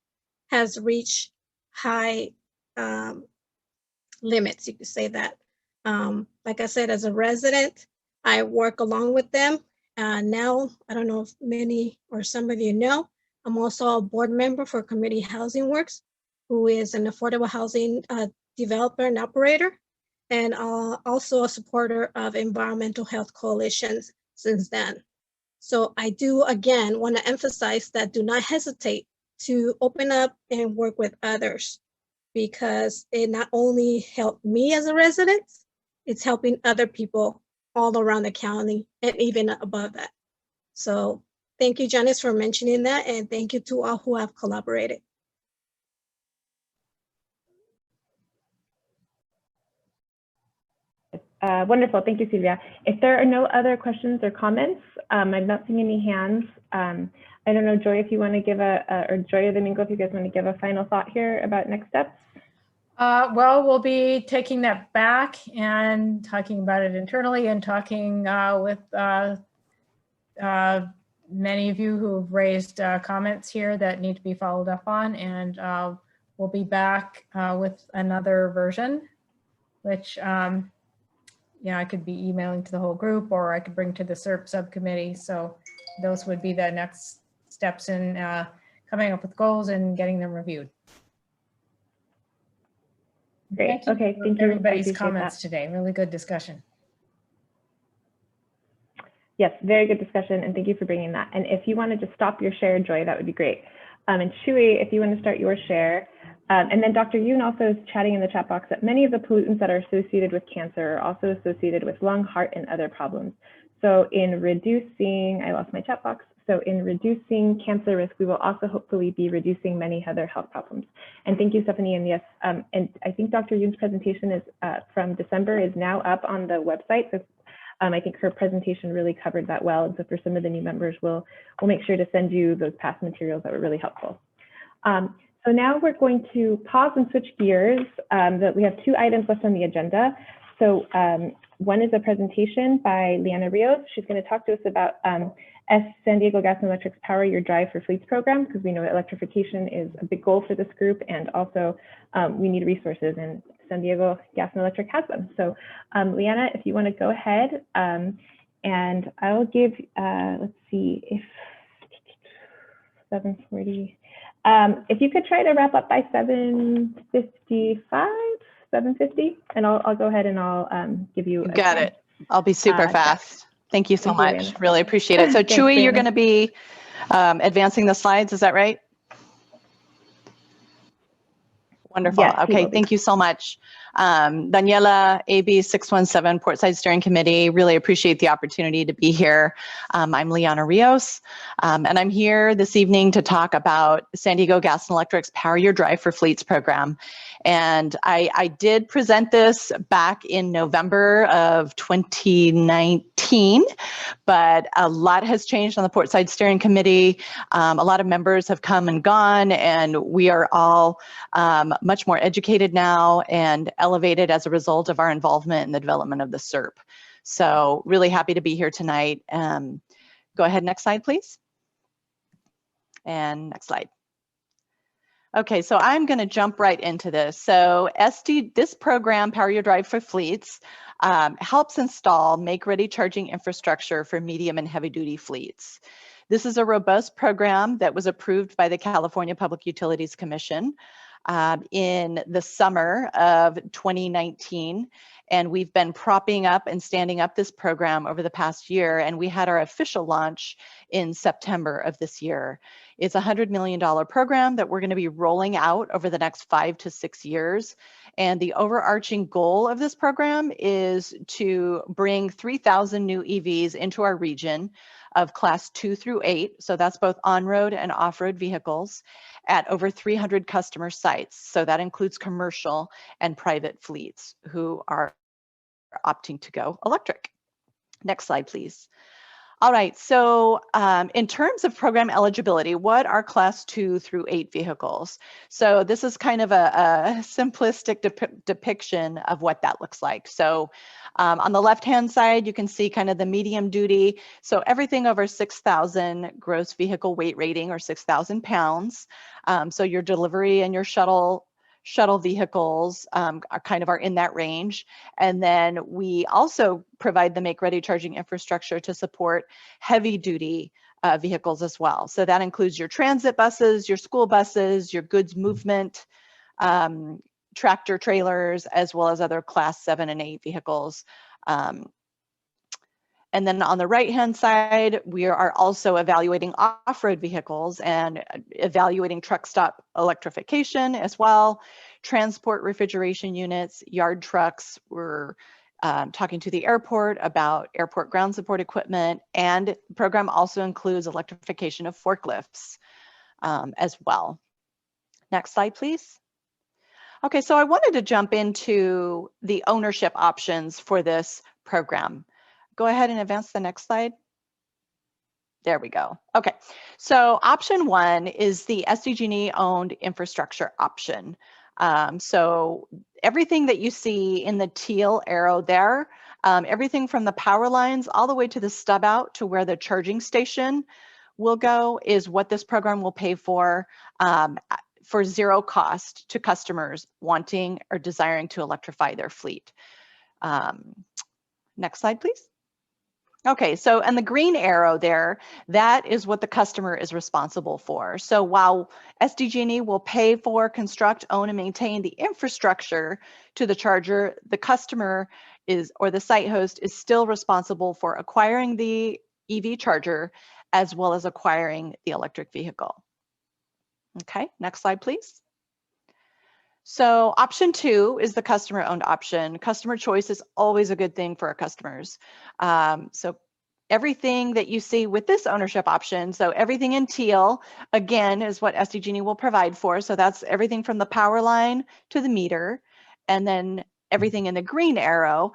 has reached high limits, you could say that. Like I said, as a resident, I work along with them. Now, I don't know if many or some of you know, I'm also a board member for Community Housing Works, who is an affordable housing developer and operator, and also a supporter of Environmental Health Coalitions since then. So I do, again, want to emphasize that do not hesitate to open up and work with others, because it not only helped me as a resident, it's helping other people all around the county and even above that. So thank you, Janice, for mentioning that, and thank you to all who have collaborated. Wonderful, thank you, Silvia. If there are no other questions or comments, I'm not seeing any hands. I don't know, Joy, if you want to give or Joy or Domingo, if you guys want to give a final thought here about next steps. Well, we'll be taking that back and talking about it internally and talking with many of you who've raised comments here that need to be followed up on. And we'll be back with another version, which I could be emailing to the whole group, or I could bring to the Serp subcommittee. So those would be the next steps in coming up with goals and getting them reviewed. Great. Okay, thank you. Everybody's comments today. Really good discussion. Yes, very good discussion, and thank you for bringing that. And if you want to just stop your share, Joy, that would be great. And Shui, if you want to start your share. And then Dr. Yoon also is chatting in the chat box that many of the pollutants that are associated with cancer are also associated with lung, heart, and other problems. So in reducing, I lost my chat box. So in reducing cancer risk, we will also hopefully be reducing many other health problems. And thank you, Stephanie. And yes, and I think Dr. Yoon's presentation is from December is now up on the website. So I think her presentation really covered that well. And so for some of the new members, we'll make sure to send you those past materials that were really helpful. So now we're going to pause and switch gears. That we have 2 items left on the agenda. So one is a presentation by Liana Rios. She's going to talk to us about San Diego Gas and Electric's Power Your Drive for Fleets program, because we know that electrification is a big goal for this group, and also we need resources, and San Diego Gas and Electric has them. So Liana, if you want to go ahead, and I'll give, let's see, if 7:40. If you could try to wrap up by 7:55, 7:50, and I'll go ahead and I'll give you. Got it. I'll be super fast. Thank you so much. Really appreciate it. So Thanks, Chewy, you're Liana. going to be advancing the slides. Is that right? Wonderful. Yes, he Okay, will be. thank you so much. Daniela, AB617, Portside Steering Committee, really appreciate the opportunity to be here. I'm Liana Rios, and I'm here this evening to talk about San Diego Gas and Electric's Power Your Drive for Fleets program. And I did present this back in November of 2019, but a lot has changed on the Portside Steering Committee. A lot of members have come and gone, and we are all much more educated now and elevated as a result of our involvement in the development of the Serp. So really happy to be here tonight. Go ahead, next slide, please. And next slide. Okay, so I'm going to jump right into this. So this program, Power Your Drive for Fleets, helps install make-ready charging infrastructure for medium and heavy-duty fleets. This is a robust program that was approved by the California Public Utilities Commission in the summer of 2019. And we've been propping up and standing up this program over the past year. And we had our official launch in September of this year. It's a $100 million program that we're going to be rolling out over the next 5 to 6 years. And the overarching goal of this program is to bring 3,000 new EVs into our region of class 2 through 8. So that's both on-road and off-road vehicles at over 300 customer sites. So that includes commercial and private fleets who are opting to go electric. Next slide, please. All right, so in terms of program eligibility, what are class 2 through 8 vehicles? So this is kind of a simplistic depiction of what that looks like. So on the left-hand side, you can see kind of the medium duty. So everything over 6,000 gross vehicle weight rating, or 6,000 pounds. So your delivery and your shuttle vehicles are in that range. And then we also provide the make-ready charging infrastructure to support heavy-duty vehicles as well. So that includes your transit buses, your school buses, your goods movement, tractor trailers, as well as other class 7 and 8 vehicles. And then on the right-hand side, we are also evaluating off-road vehicles and evaluating truck stop electrification as well, transport refrigeration units, yard trucks. We're talking to the airport about airport ground support equipment, and the program also includes electrification of forklifts as well. Next slide, please. Okay, so I wanted to jump into the ownership options for this program. Go ahead and advance the next slide. There we go. Okay, so option 1 is the Sdg E Owned Infrastructure option. So everything that you see in the teal arrow there, everything from the power lines all the way to the stub out to where the charging station will go, is what this program will pay for for zero cost to customers wanting or desiring to electrify their fleet. Next slide, please. Okay, so and the green arrow there, that is what the customer is responsible for. So while SDG&E will pay for, construct, own, and maintain the infrastructure to the charger, the customer is, or the site host is still responsible for acquiring the EV charger as well as acquiring the electric vehicle. Okay, next slide, please. So option 2 is the customer owned option. Customer choice is always a good thing for our customers. So everything that you see with this ownership option, so everything in teal, again, is what SDG&E will provide for. So that's everything from the power line to the meter, and then everything in the green arrow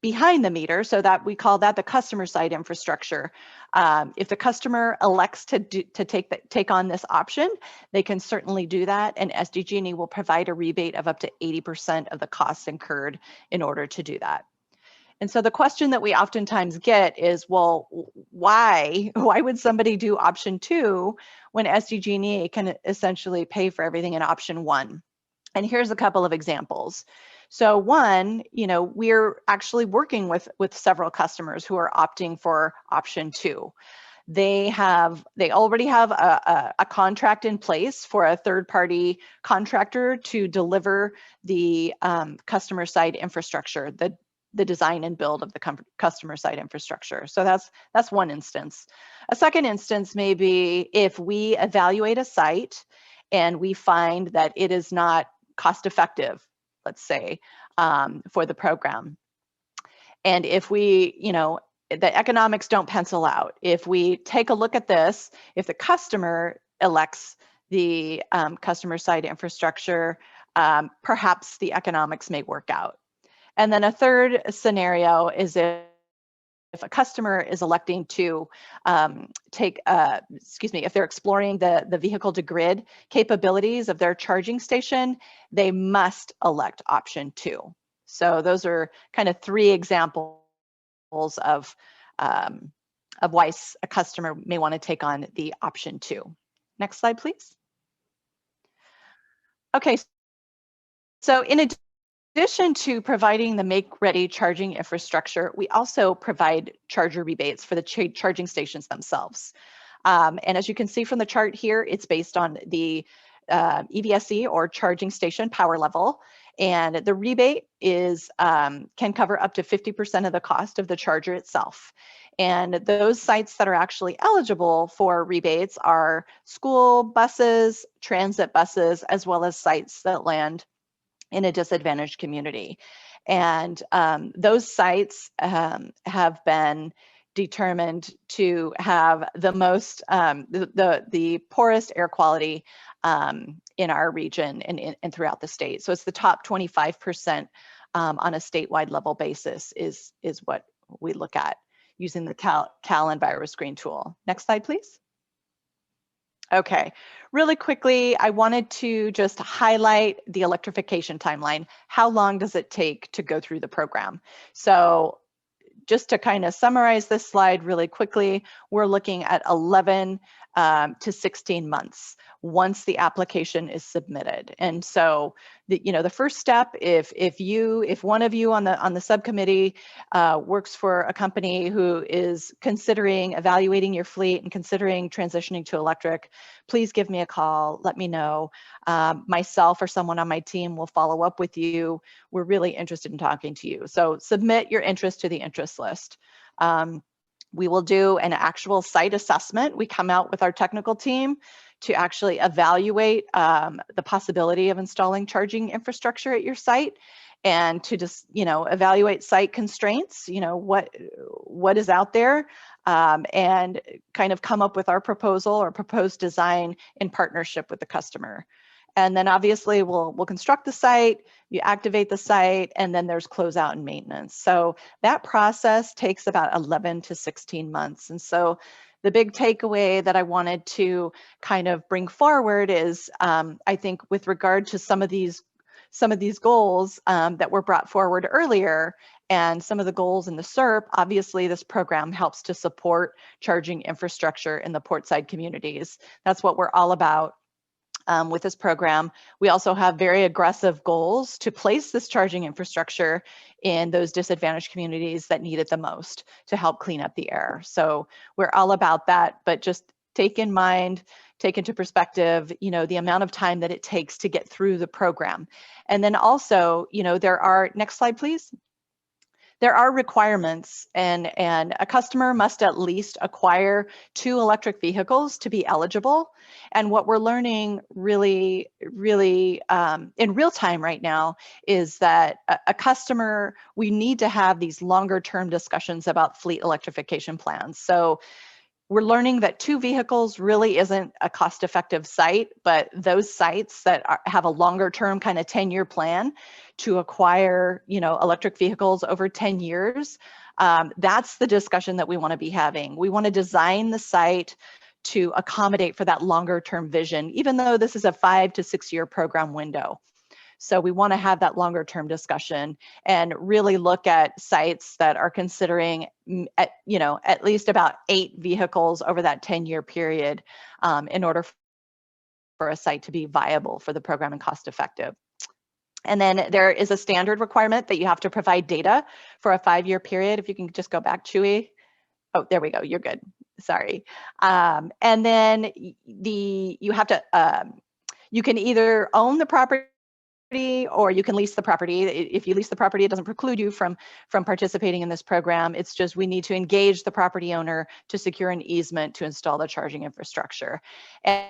behind the meter, so that we call that the customer side infrastructure. If the customer elects to take on this option, they can certainly do that, and SDG&E will provide a rebate of up to 80% of the costs incurred in order to do that. And so the question that we oftentimes get is, well, why would somebody do option 2 when SDG&E can essentially pay for everything in option 1? And here's a couple of examples. So one, we're actually working with several customers who are opting for option 2. They already have a contract in place for a third-party contractor to deliver the customer side infrastructure, the design and build of the customer side infrastructure. So that's one instance. A second instance may be if we evaluate a site and we find that it is not cost effective, let's say, for the program. And if we, the economics don't pencil out, if we take a look at this, if the customer elects the customer side infrastructure, perhaps the economics may work out. And then a third scenario is if a customer is electing to if they're exploring the vehicle to grid capabilities of their charging station, they must elect option 2. So those are kind of 3 examples of why a customer may want to take on the option 2. Next slide, please. Okay, so in addition to providing the make-ready charging infrastructure, we also provide charger rebates for the charging stations themselves. And as you can see from the chart here, it's based on the EVSE or charging station power level. And the rebate is can cover up to 50% of the cost of the charger itself. And those sites that are actually eligible for rebates are school buses, transit buses, as well as sites that land in a disadvantaged community. And those sites have been determined to have the most, the poorest air quality in our region and throughout the state. So it's the top 25% on a statewide level basis is what we look at using the Cal EnviroScreen tool. Next slide, please. Okay, really quickly, I wanted to just highlight the electrification timeline. How long does it take to go through the program? So just to kind of summarize this slide really quickly, we're looking at 11 to 16 months once the application is submitted. And so the first step, if one of you on the subcommittee works for a company who is considering evaluating your fleet and considering transitioning to electric, please give me a call, let me know. Myself or someone on my team will follow up with you. We're really interested in talking to you. So submit your interest to the interest list. We will do an actual site assessment. We come out with our technical team to actually evaluate the possibility of installing charging infrastructure at your site, and to just, evaluate site constraints, what is out there, and kind of come up with our proposal or proposed design in partnership with the customer. And then obviously we'll construct the site, you activate the site, and then there's closeout and maintenance. So that process takes about 11 to 16 months. And so the big takeaway that I wanted to kind of bring forward is, I think with regard to some of these goals that were brought forward earlier, and some of the goals in the Serp, obviously this program helps to support charging infrastructure in the Portside communities. That's what we're all about. with this program. We also have very aggressive goals to place this charging infrastructure in those disadvantaged communities that need it the most to help clean up the air. So we're all about that, but just take in mind, take into perspective, you know, the amount of time that it takes to get through the program. And then also, you know, there are, next slide, please. There are requirements, and a customer must at least acquire 2 electric vehicles to be eligible. And what we're learning really in real time right now is that a customer, we need to have these longer term discussions about fleet electrification plans. So we're learning that 2 vehicles really isn't a cost-effective site, but those sites that have a longer-term kind of 10-year plan to acquire, you know, electric vehicles over 10 years, that's the discussion that we want to be having. We want to design the site to accommodate for that longer-term vision, even though this is a 5 to 6 year program window. So we want to have that longer term discussion and really look at sites that are considering, you know, at least about 8 vehicles over that 10-year period in order for a site to be viable for the program and cost effective. And then there is a standard requirement that you have to provide data for a 5-year period. If you can just go back, Chewy. Oh, there we go. You're good. Sorry. And then you have to, you can either own the property or you can lease the property. If you lease the property, it doesn't preclude you from participating in this program. It's just we need to engage the property owner to secure an easement to install the charging infrastructure. And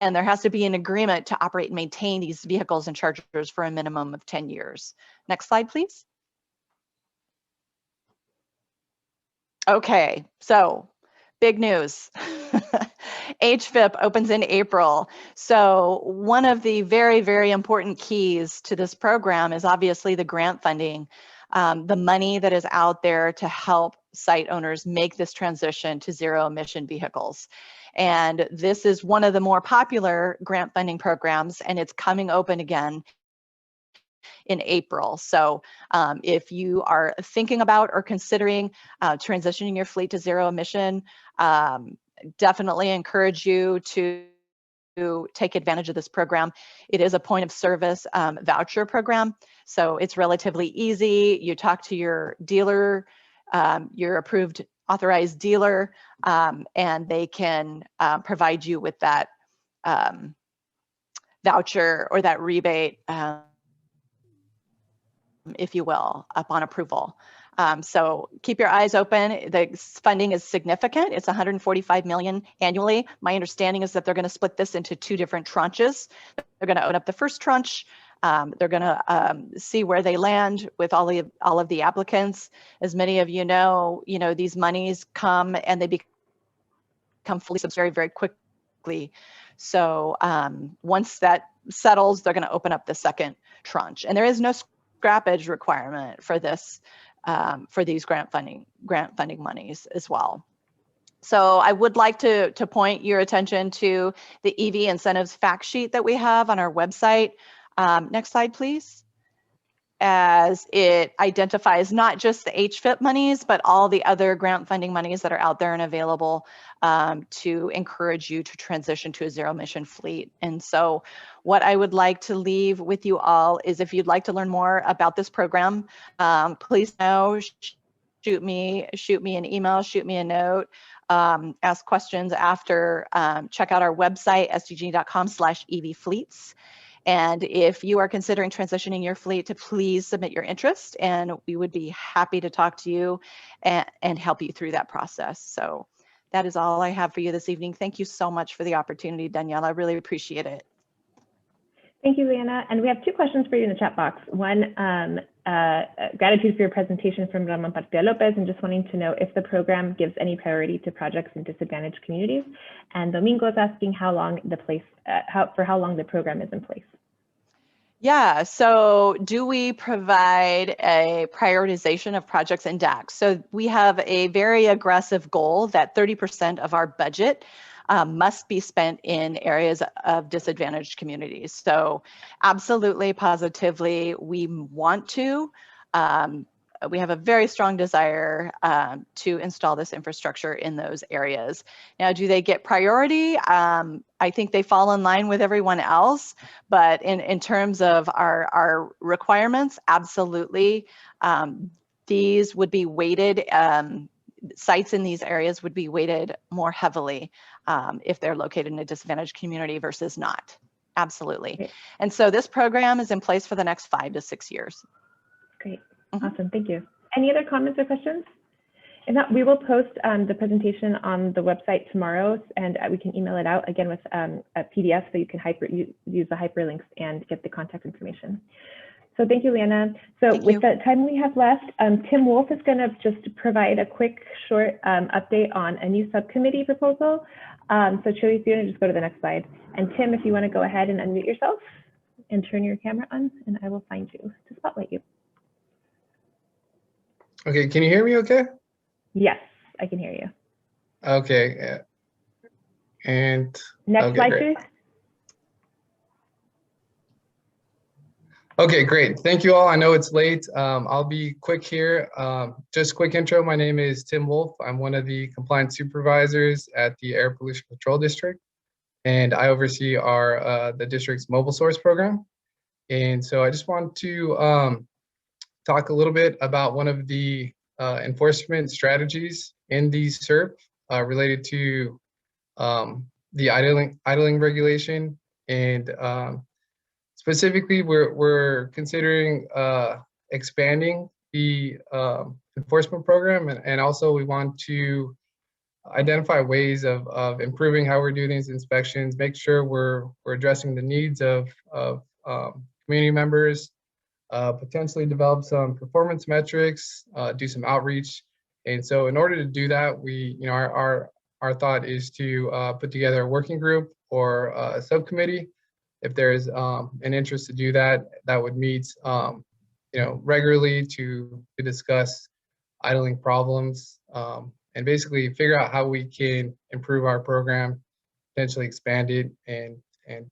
there has to be an agreement to operate and maintain these vehicles and chargers for a minimum of 10 years. Next slide, please. Okay, so big news. HVIP opens in April. So one of the very, very important keys to this program is obviously the grant funding, the money that is out there to help site owners make this transition to zero emission vehicles. And this is one of the more popular grant funding programs, and it's coming open again in April. So if you are thinking about or considering transitioning your fleet to zero emission, definitely encourage you to take advantage of this program. It is a point of service voucher program. So it's relatively easy. You talk to your dealer, your approved authorized dealer, and they can provide you with that voucher or that rebate, if you will, upon approval. So keep your eyes open. The funding is significant. It's $145 million annually. My understanding is that they're going to split this into 2 different tranches. They're going to open up the first tranche. They're going to see where they land with all of the applicants. As many of you know, these monies come and they become fully subsidized very, very quickly. So once that settles, they're going to open up the second tranche. And there is no scrappage requirement for this, for these grant funding monies as well. So I would like to point your attention to the EV incentives fact sheet that we have on our website. Next slide, please. As it identifies not just the HVIP monies, but all the other grant funding monies that are out there and available to encourage you to transition to a zero emission fleet. And so what I would like to leave with you all is, if you'd like to learn more about this program, please know, shoot me an email, shoot me a note, ask questions after, check out our website, sdg.com/evfleets. And if you are considering transitioning your fleet, to please submit your interest, and we would be happy to talk to you and help you through that process. So that is all I have for you this evening. Thank you so much for the opportunity, Daniela. I really appreciate it. Thank you, Leanna. And we have 2 questions for you in the chat box. One, gratitude for your presentation from Ramon Partida Lopez, and just wanting to know if the program gives any priority to projects in disadvantaged communities. And Domingo is asking how long for how long the program is in place. Yeah, so do we provide a prioritization of projects in DAC? So we have a very aggressive goal that 30% of our budget must be spent in areas of disadvantaged communities. So absolutely, positively, we want to we have a very strong desire to install this infrastructure in those areas. Now, do they get priority? I think they fall in line with everyone else, but in terms of our requirements, absolutely. These would be weighted, sites in these areas would be weighted more heavily if they're located in a disadvantaged community versus not. Absolutely. Great. And so this program is in place for the next 5 to 6 years. Great. Awesome. Thank you. Any other comments or questions? If not, we will post the presentation on the website tomorrow, and we can email it out again with a PDF so you can use the hyperlinks and get the contact information. So thank you, Liana. So with the time we have left, Tim Wolf is going to just provide a quick, short update on a new subcommittee proposal. So Chloe, if you want to just go to the next slide. And Tim, if you want to go ahead and unmute yourself and turn your camera on, and I will find you to spotlight you. Okay, can you hear me okay? Yes, I can hear you. Okay. And next slide, please. Okay, great. Thank you all. I know it's late. I'll be quick here. Just quick intro. My name is Tim Wolf. I'm one of the compliance supervisors at the Air Pollution Control District, and I oversee the district's mobile source program. And so I just want to talk a little bit about one of the enforcement strategies in the Serp related to the idling regulation. And specifically, we're considering expanding the enforcement program, and also we want to identify ways of improving how we're doing these inspections, make sure we're addressing the needs of community members, potentially develop some performance metrics, do some outreach. And so in order to do that, our thought is to put together a working group or a subcommittee. If there's an interest to do that, that would meet regularly to discuss idling problems and basically figure out how we can improve our program, potentially expand it and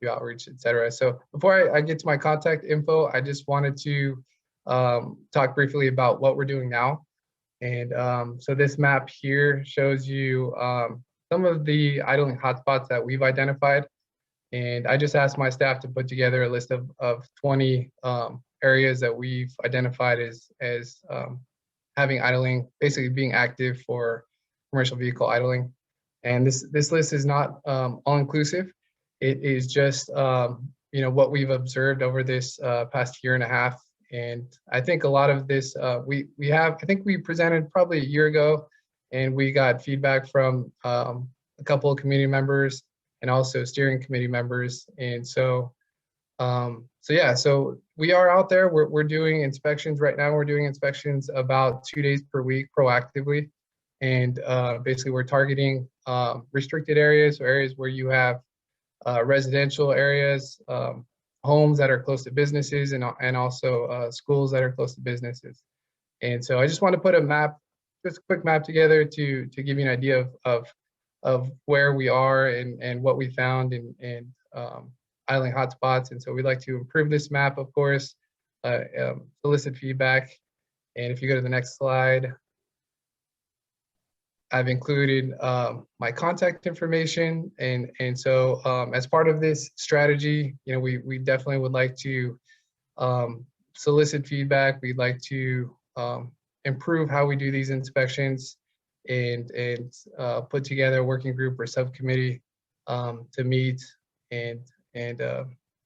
do outreach, et cetera. So before I get to my contact info, I just wanted to talk briefly about what we're doing now. And so this map here shows you some of the idling hotspots that we've identified. And I just asked my staff to put together a list of 20 areas that we've identified as having idling, basically being active for commercial vehicle idling. And this list is not all-inclusive. It is just what we've observed over this past year and a half. And I think a lot of this I think we presented probably a year ago, and we got feedback from a couple of community members and also steering committee members. And so so we are out there. We're doing inspections right now. We're doing inspections about 2 days per week proactively. And basically we're targeting restricted areas or areas where you have residential areas, homes that are close to businesses, and also schools that are close to businesses. And so I just want to put a map, just a quick map together to give you an idea of where we are and what we found in idling hotspots. And so we'd like to improve this map, of course, solicit feedback. And if you go to the next slide, I've included my contact information. And so as part of this strategy, we definitely would like to solicit feedback. We'd like to improve how we do these inspections and put together a working group or subcommittee to meet and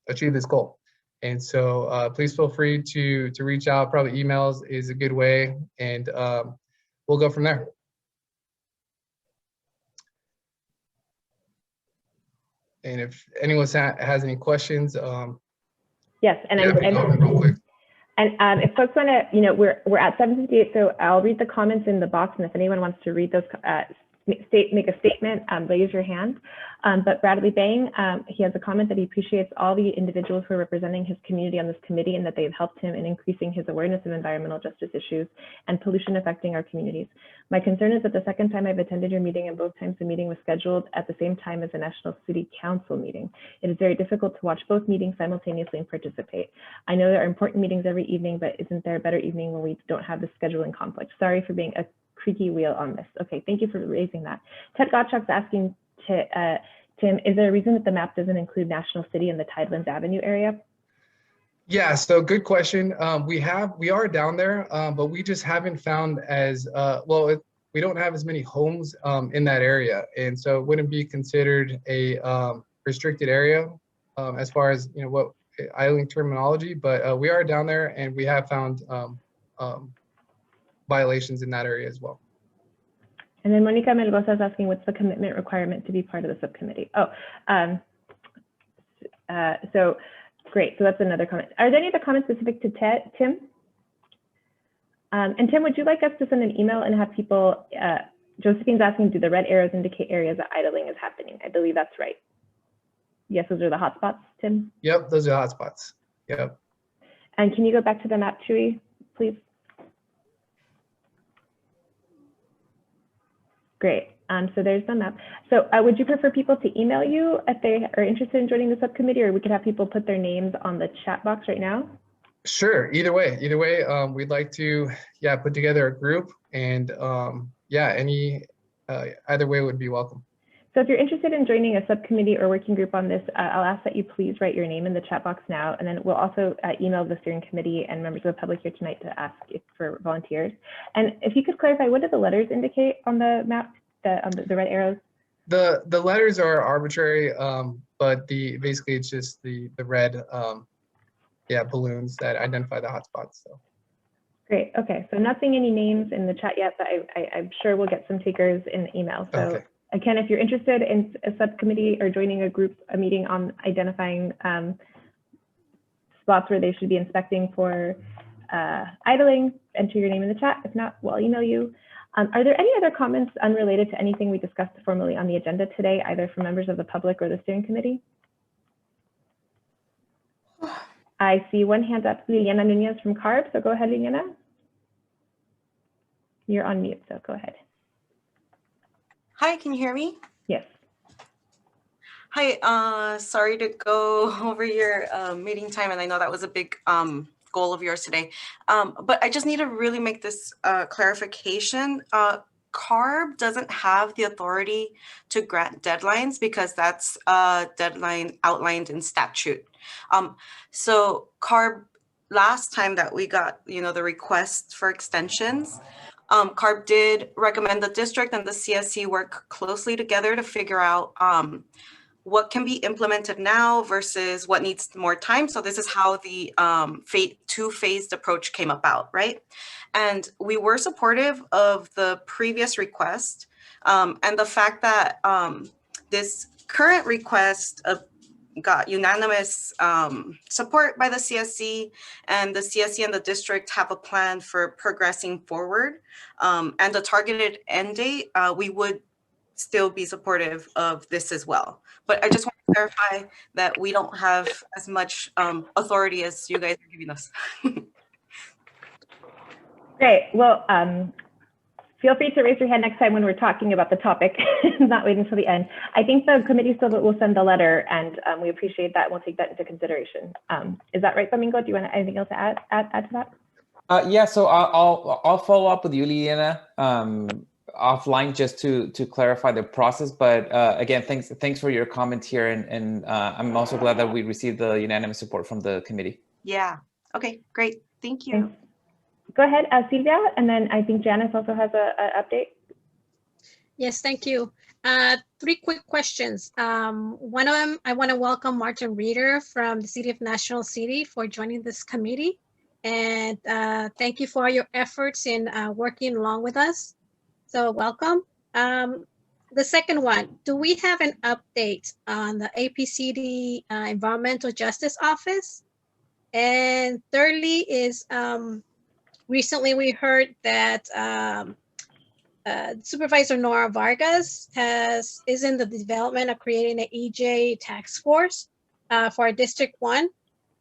achieve this goal. And so please feel free to reach out. Probably emails is a good way, and we'll go from there. And if anyone has any questions, yes, and real quick. And if folks want to, we're at 7:58, so I'll read the comments in the box, and if anyone wants to read those, make a statement, raise your hand. But Bradley Bang, he has a comment that he appreciates all the individuals who are representing his community on this committee and that they've helped him in increasing his awareness of environmental justice issues and pollution affecting our communities. My concern is that the second time I've attended your meeting and both times the meeting was scheduled at the same time as the National City Council meeting. It is very difficult to watch both meetings simultaneously and participate. I know there are important meetings every evening, but isn't there a better evening when we don't have the scheduling conflict? Sorry for being a creaky wheel on this. Okay, thank you for raising that. Ted Gottschalk's asking to Tim, is there a reason that the map doesn't include National City in the Tidelands Avenue area? Yeah, so good question. We are down there, but we just haven't found as we don't have as many homes in that area, and so it wouldn't be considered a restricted area as far as what idling terminology. But we are down there, and we have found violations in that area as well. And then Monica Melgosa is asking, what's the commitment requirement to be part of the subcommittee? So great, so that's another comment. Are there any other comments specific to Tim? And Tim, would you like us to send an email and have people, Josephine's asking, do the red arrows indicate areas that idling is happening? I believe that's right. Yes, those are the hotspots, Tim? Yep, those are hotspots, yep. And can you go back to the map, Chewy, please? Great, so there's the map. So would you prefer people to email you if they are interested in joining the subcommittee, or we could have people put their names on the chat box right now? Sure, either way, we'd like to, put together a group, and either way would be welcome. So if you're interested in joining a subcommittee or working group on this, I'll ask that you please write your name in the chat box now, and then we'll also email the steering committee and members of the public here tonight to ask for volunteers. And if you could clarify, what do the letters indicate on the map, the red arrows? The letters are arbitrary, but basically it's just the red balloons that identify the hotspots. So. Great. Okay. So not seeing any names in the chat yet, but I'm sure we'll get some takers in the email. So. Okay. Again, if you're interested in a subcommittee or joining a meeting on identifying spots where they should be inspecting for idling, enter your name in the chat. If not, we'll email you. Are there any other comments unrelated to anything we discussed formally on the agenda today, either from members of the public or the steering committee? I see one hand up, Liliana Nunez from CARB. So go ahead, Liliana. You're on mute, so go ahead. Hi, can you hear me? Yes. Hi, sorry to go over your meeting time, and I know that was a big goal of yours today. But I just need to really make this clarification. CARB doesn't have the authority to grant deadlines because that's a deadline outlined in statute. So CARB, last time that we got, the request for extensions, CARB did recommend the district and the CSC work closely together to figure out what can be implemented now versus what needs more time. So this is how the two-phased approach came about, right? And we were supportive of the previous request and the fact that this current request got unanimous support by the CSC, and the CSC and the district have a plan for progressing forward. And the targeted end date, we would still be supportive of this as well. But I just want to clarify that we don't have as much authority as you guys are giving us. Great. Well, feel free to raise your hand next time when we're talking about the topic, not wait until the end. I think the committee still will send the letter, and we appreciate that, and we'll take that into consideration. Is that right, Domingo? Do you want anything else to add to that? Yeah, so I'll follow up with you, Liliana, offline, just to clarify the process. But again, thanks for your comment here, and I'm also glad that we received the unanimous support from the committee. Yeah. Okay. Great. Thank you. Thanks. Go ahead, Silvia, and then I think Janice also has an update. Yes, thank you. 3 quick questions. One of them, I want to welcome Martin Reeder from the City of National City for joining this committee. And thank you for your efforts in working along with us. So welcome. The second one, do we have an update on the APCD Environmental Justice Office? And thirdly is, recently we heard that Supervisor Nora Vargas is in the development of creating an EJ task force for District 1.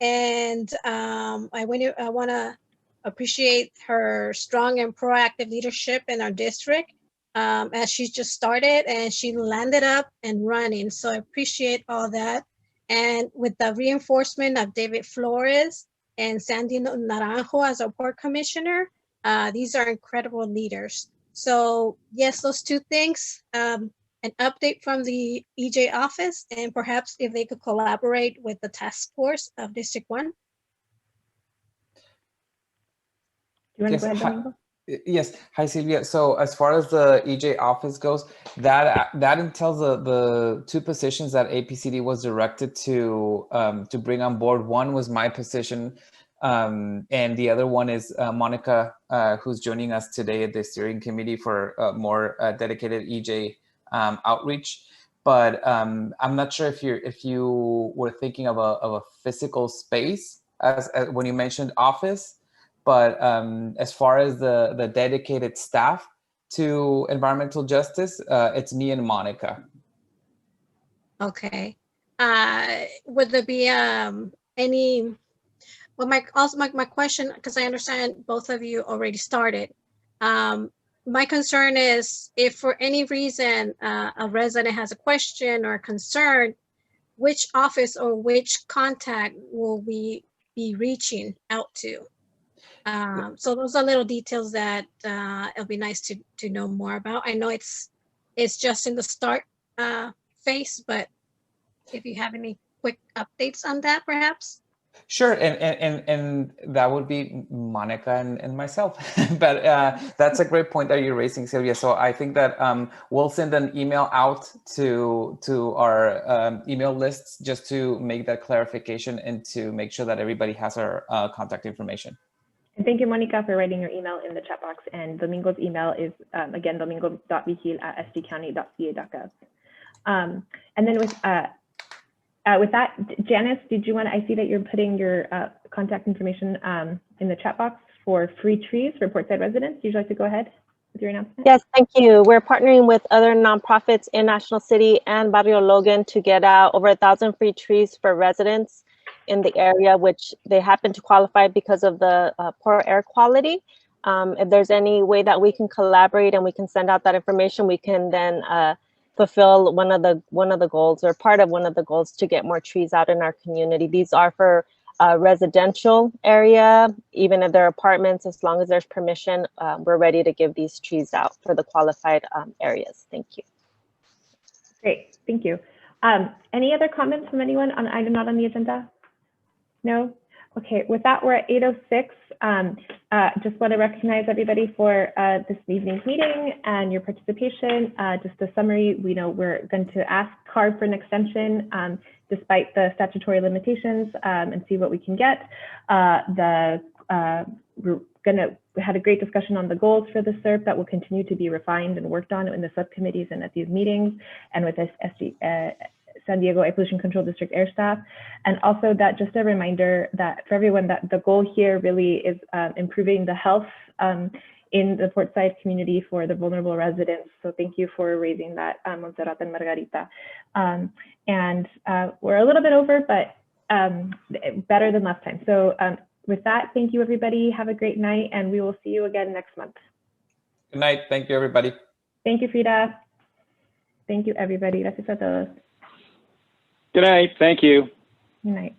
And I want to appreciate her strong and proactive leadership in our district as she's just started and she landed up and running. So I appreciate all that. And with the reinforcement of David Flores and Sandy Naranjo as our port commissioner, these are incredible leaders. So yes, those two things, an update from the EJ office, and perhaps if they could collaborate with the task force of District 1. You want to Yes, go ahead, hi, Domingo? yes. Hi, Silvia. So as far as the EJ office goes, that entails the two positions that APCD was directed to bring on board. One was my position, and the other one is Monica, who's joining us today at the steering committee for more dedicated EJ outreach. But I'm not sure if you were thinking of a physical space as when you mentioned office. But as far as the dedicated staff to environmental justice, it's me and Monica. Okay. Would there be any? Well, my question, because I understand both of you already started. My concern is if for any reason a resident has a question or a concern, which office or which contact will we be reaching out to? So those are little details that it'll be nice to know more about. I know it's just in the start phase, but if you have any quick updates on that, perhaps. Sure, and that would be Monica and myself. But that's a great point that you're raising, Sylvia. So I think that we'll send an email out to our email lists just to make that clarification and to make sure that everybody has our contact information. And thank you, Monica, for writing your email in the chat box. And Domingo's email is, again, domingo.vigil@sdcounty.ca.gov. And then with that, Janice, did you want to, I see that you're putting your contact information in the chat box for free trees for Portside residents. Would you like to go ahead with your announcement? Yes, thank you. We're partnering with other nonprofits in National City and Barrio Logan to get out over 1,000 free trees for residents in the area, which they happen to qualify because of the poor air quality. If there's any way that we can collaborate and we can send out that information, we can then fulfill one of the goals or part of one of the goals to get more trees out in our community. These are for residential area, even if they're apartments, as long as there's permission, we're ready to give these trees out for the qualified areas. Thank you. Great, thank you. Any other comments from anyone on item not on the agenda? No? Okay, with that, we're at 8:06. Just want to recognize everybody for this evening's meeting and your participation. Just a summary, we know we're going to ask CARB for an extension despite the statutory limitations and see what we can get. We had a great discussion on the goals for the Serp that will continue to be refined and worked on in the subcommittees and at these meetings and with this San Diego Air Pollution Control District air staff. And also that just a reminder that for everyone that the goal here really is improving the health in the Portside community for the vulnerable residents. So thank you for raising that, Montserrat and Margarita. We're a little bit over, but better than last time. So with that, thank you everybody. Have a great night and we will see you again next month. Good night. Thank you, everybody. Thank you, Frida. Thank you, everybody. Gracias a todos. Good night. Thank you. Good night.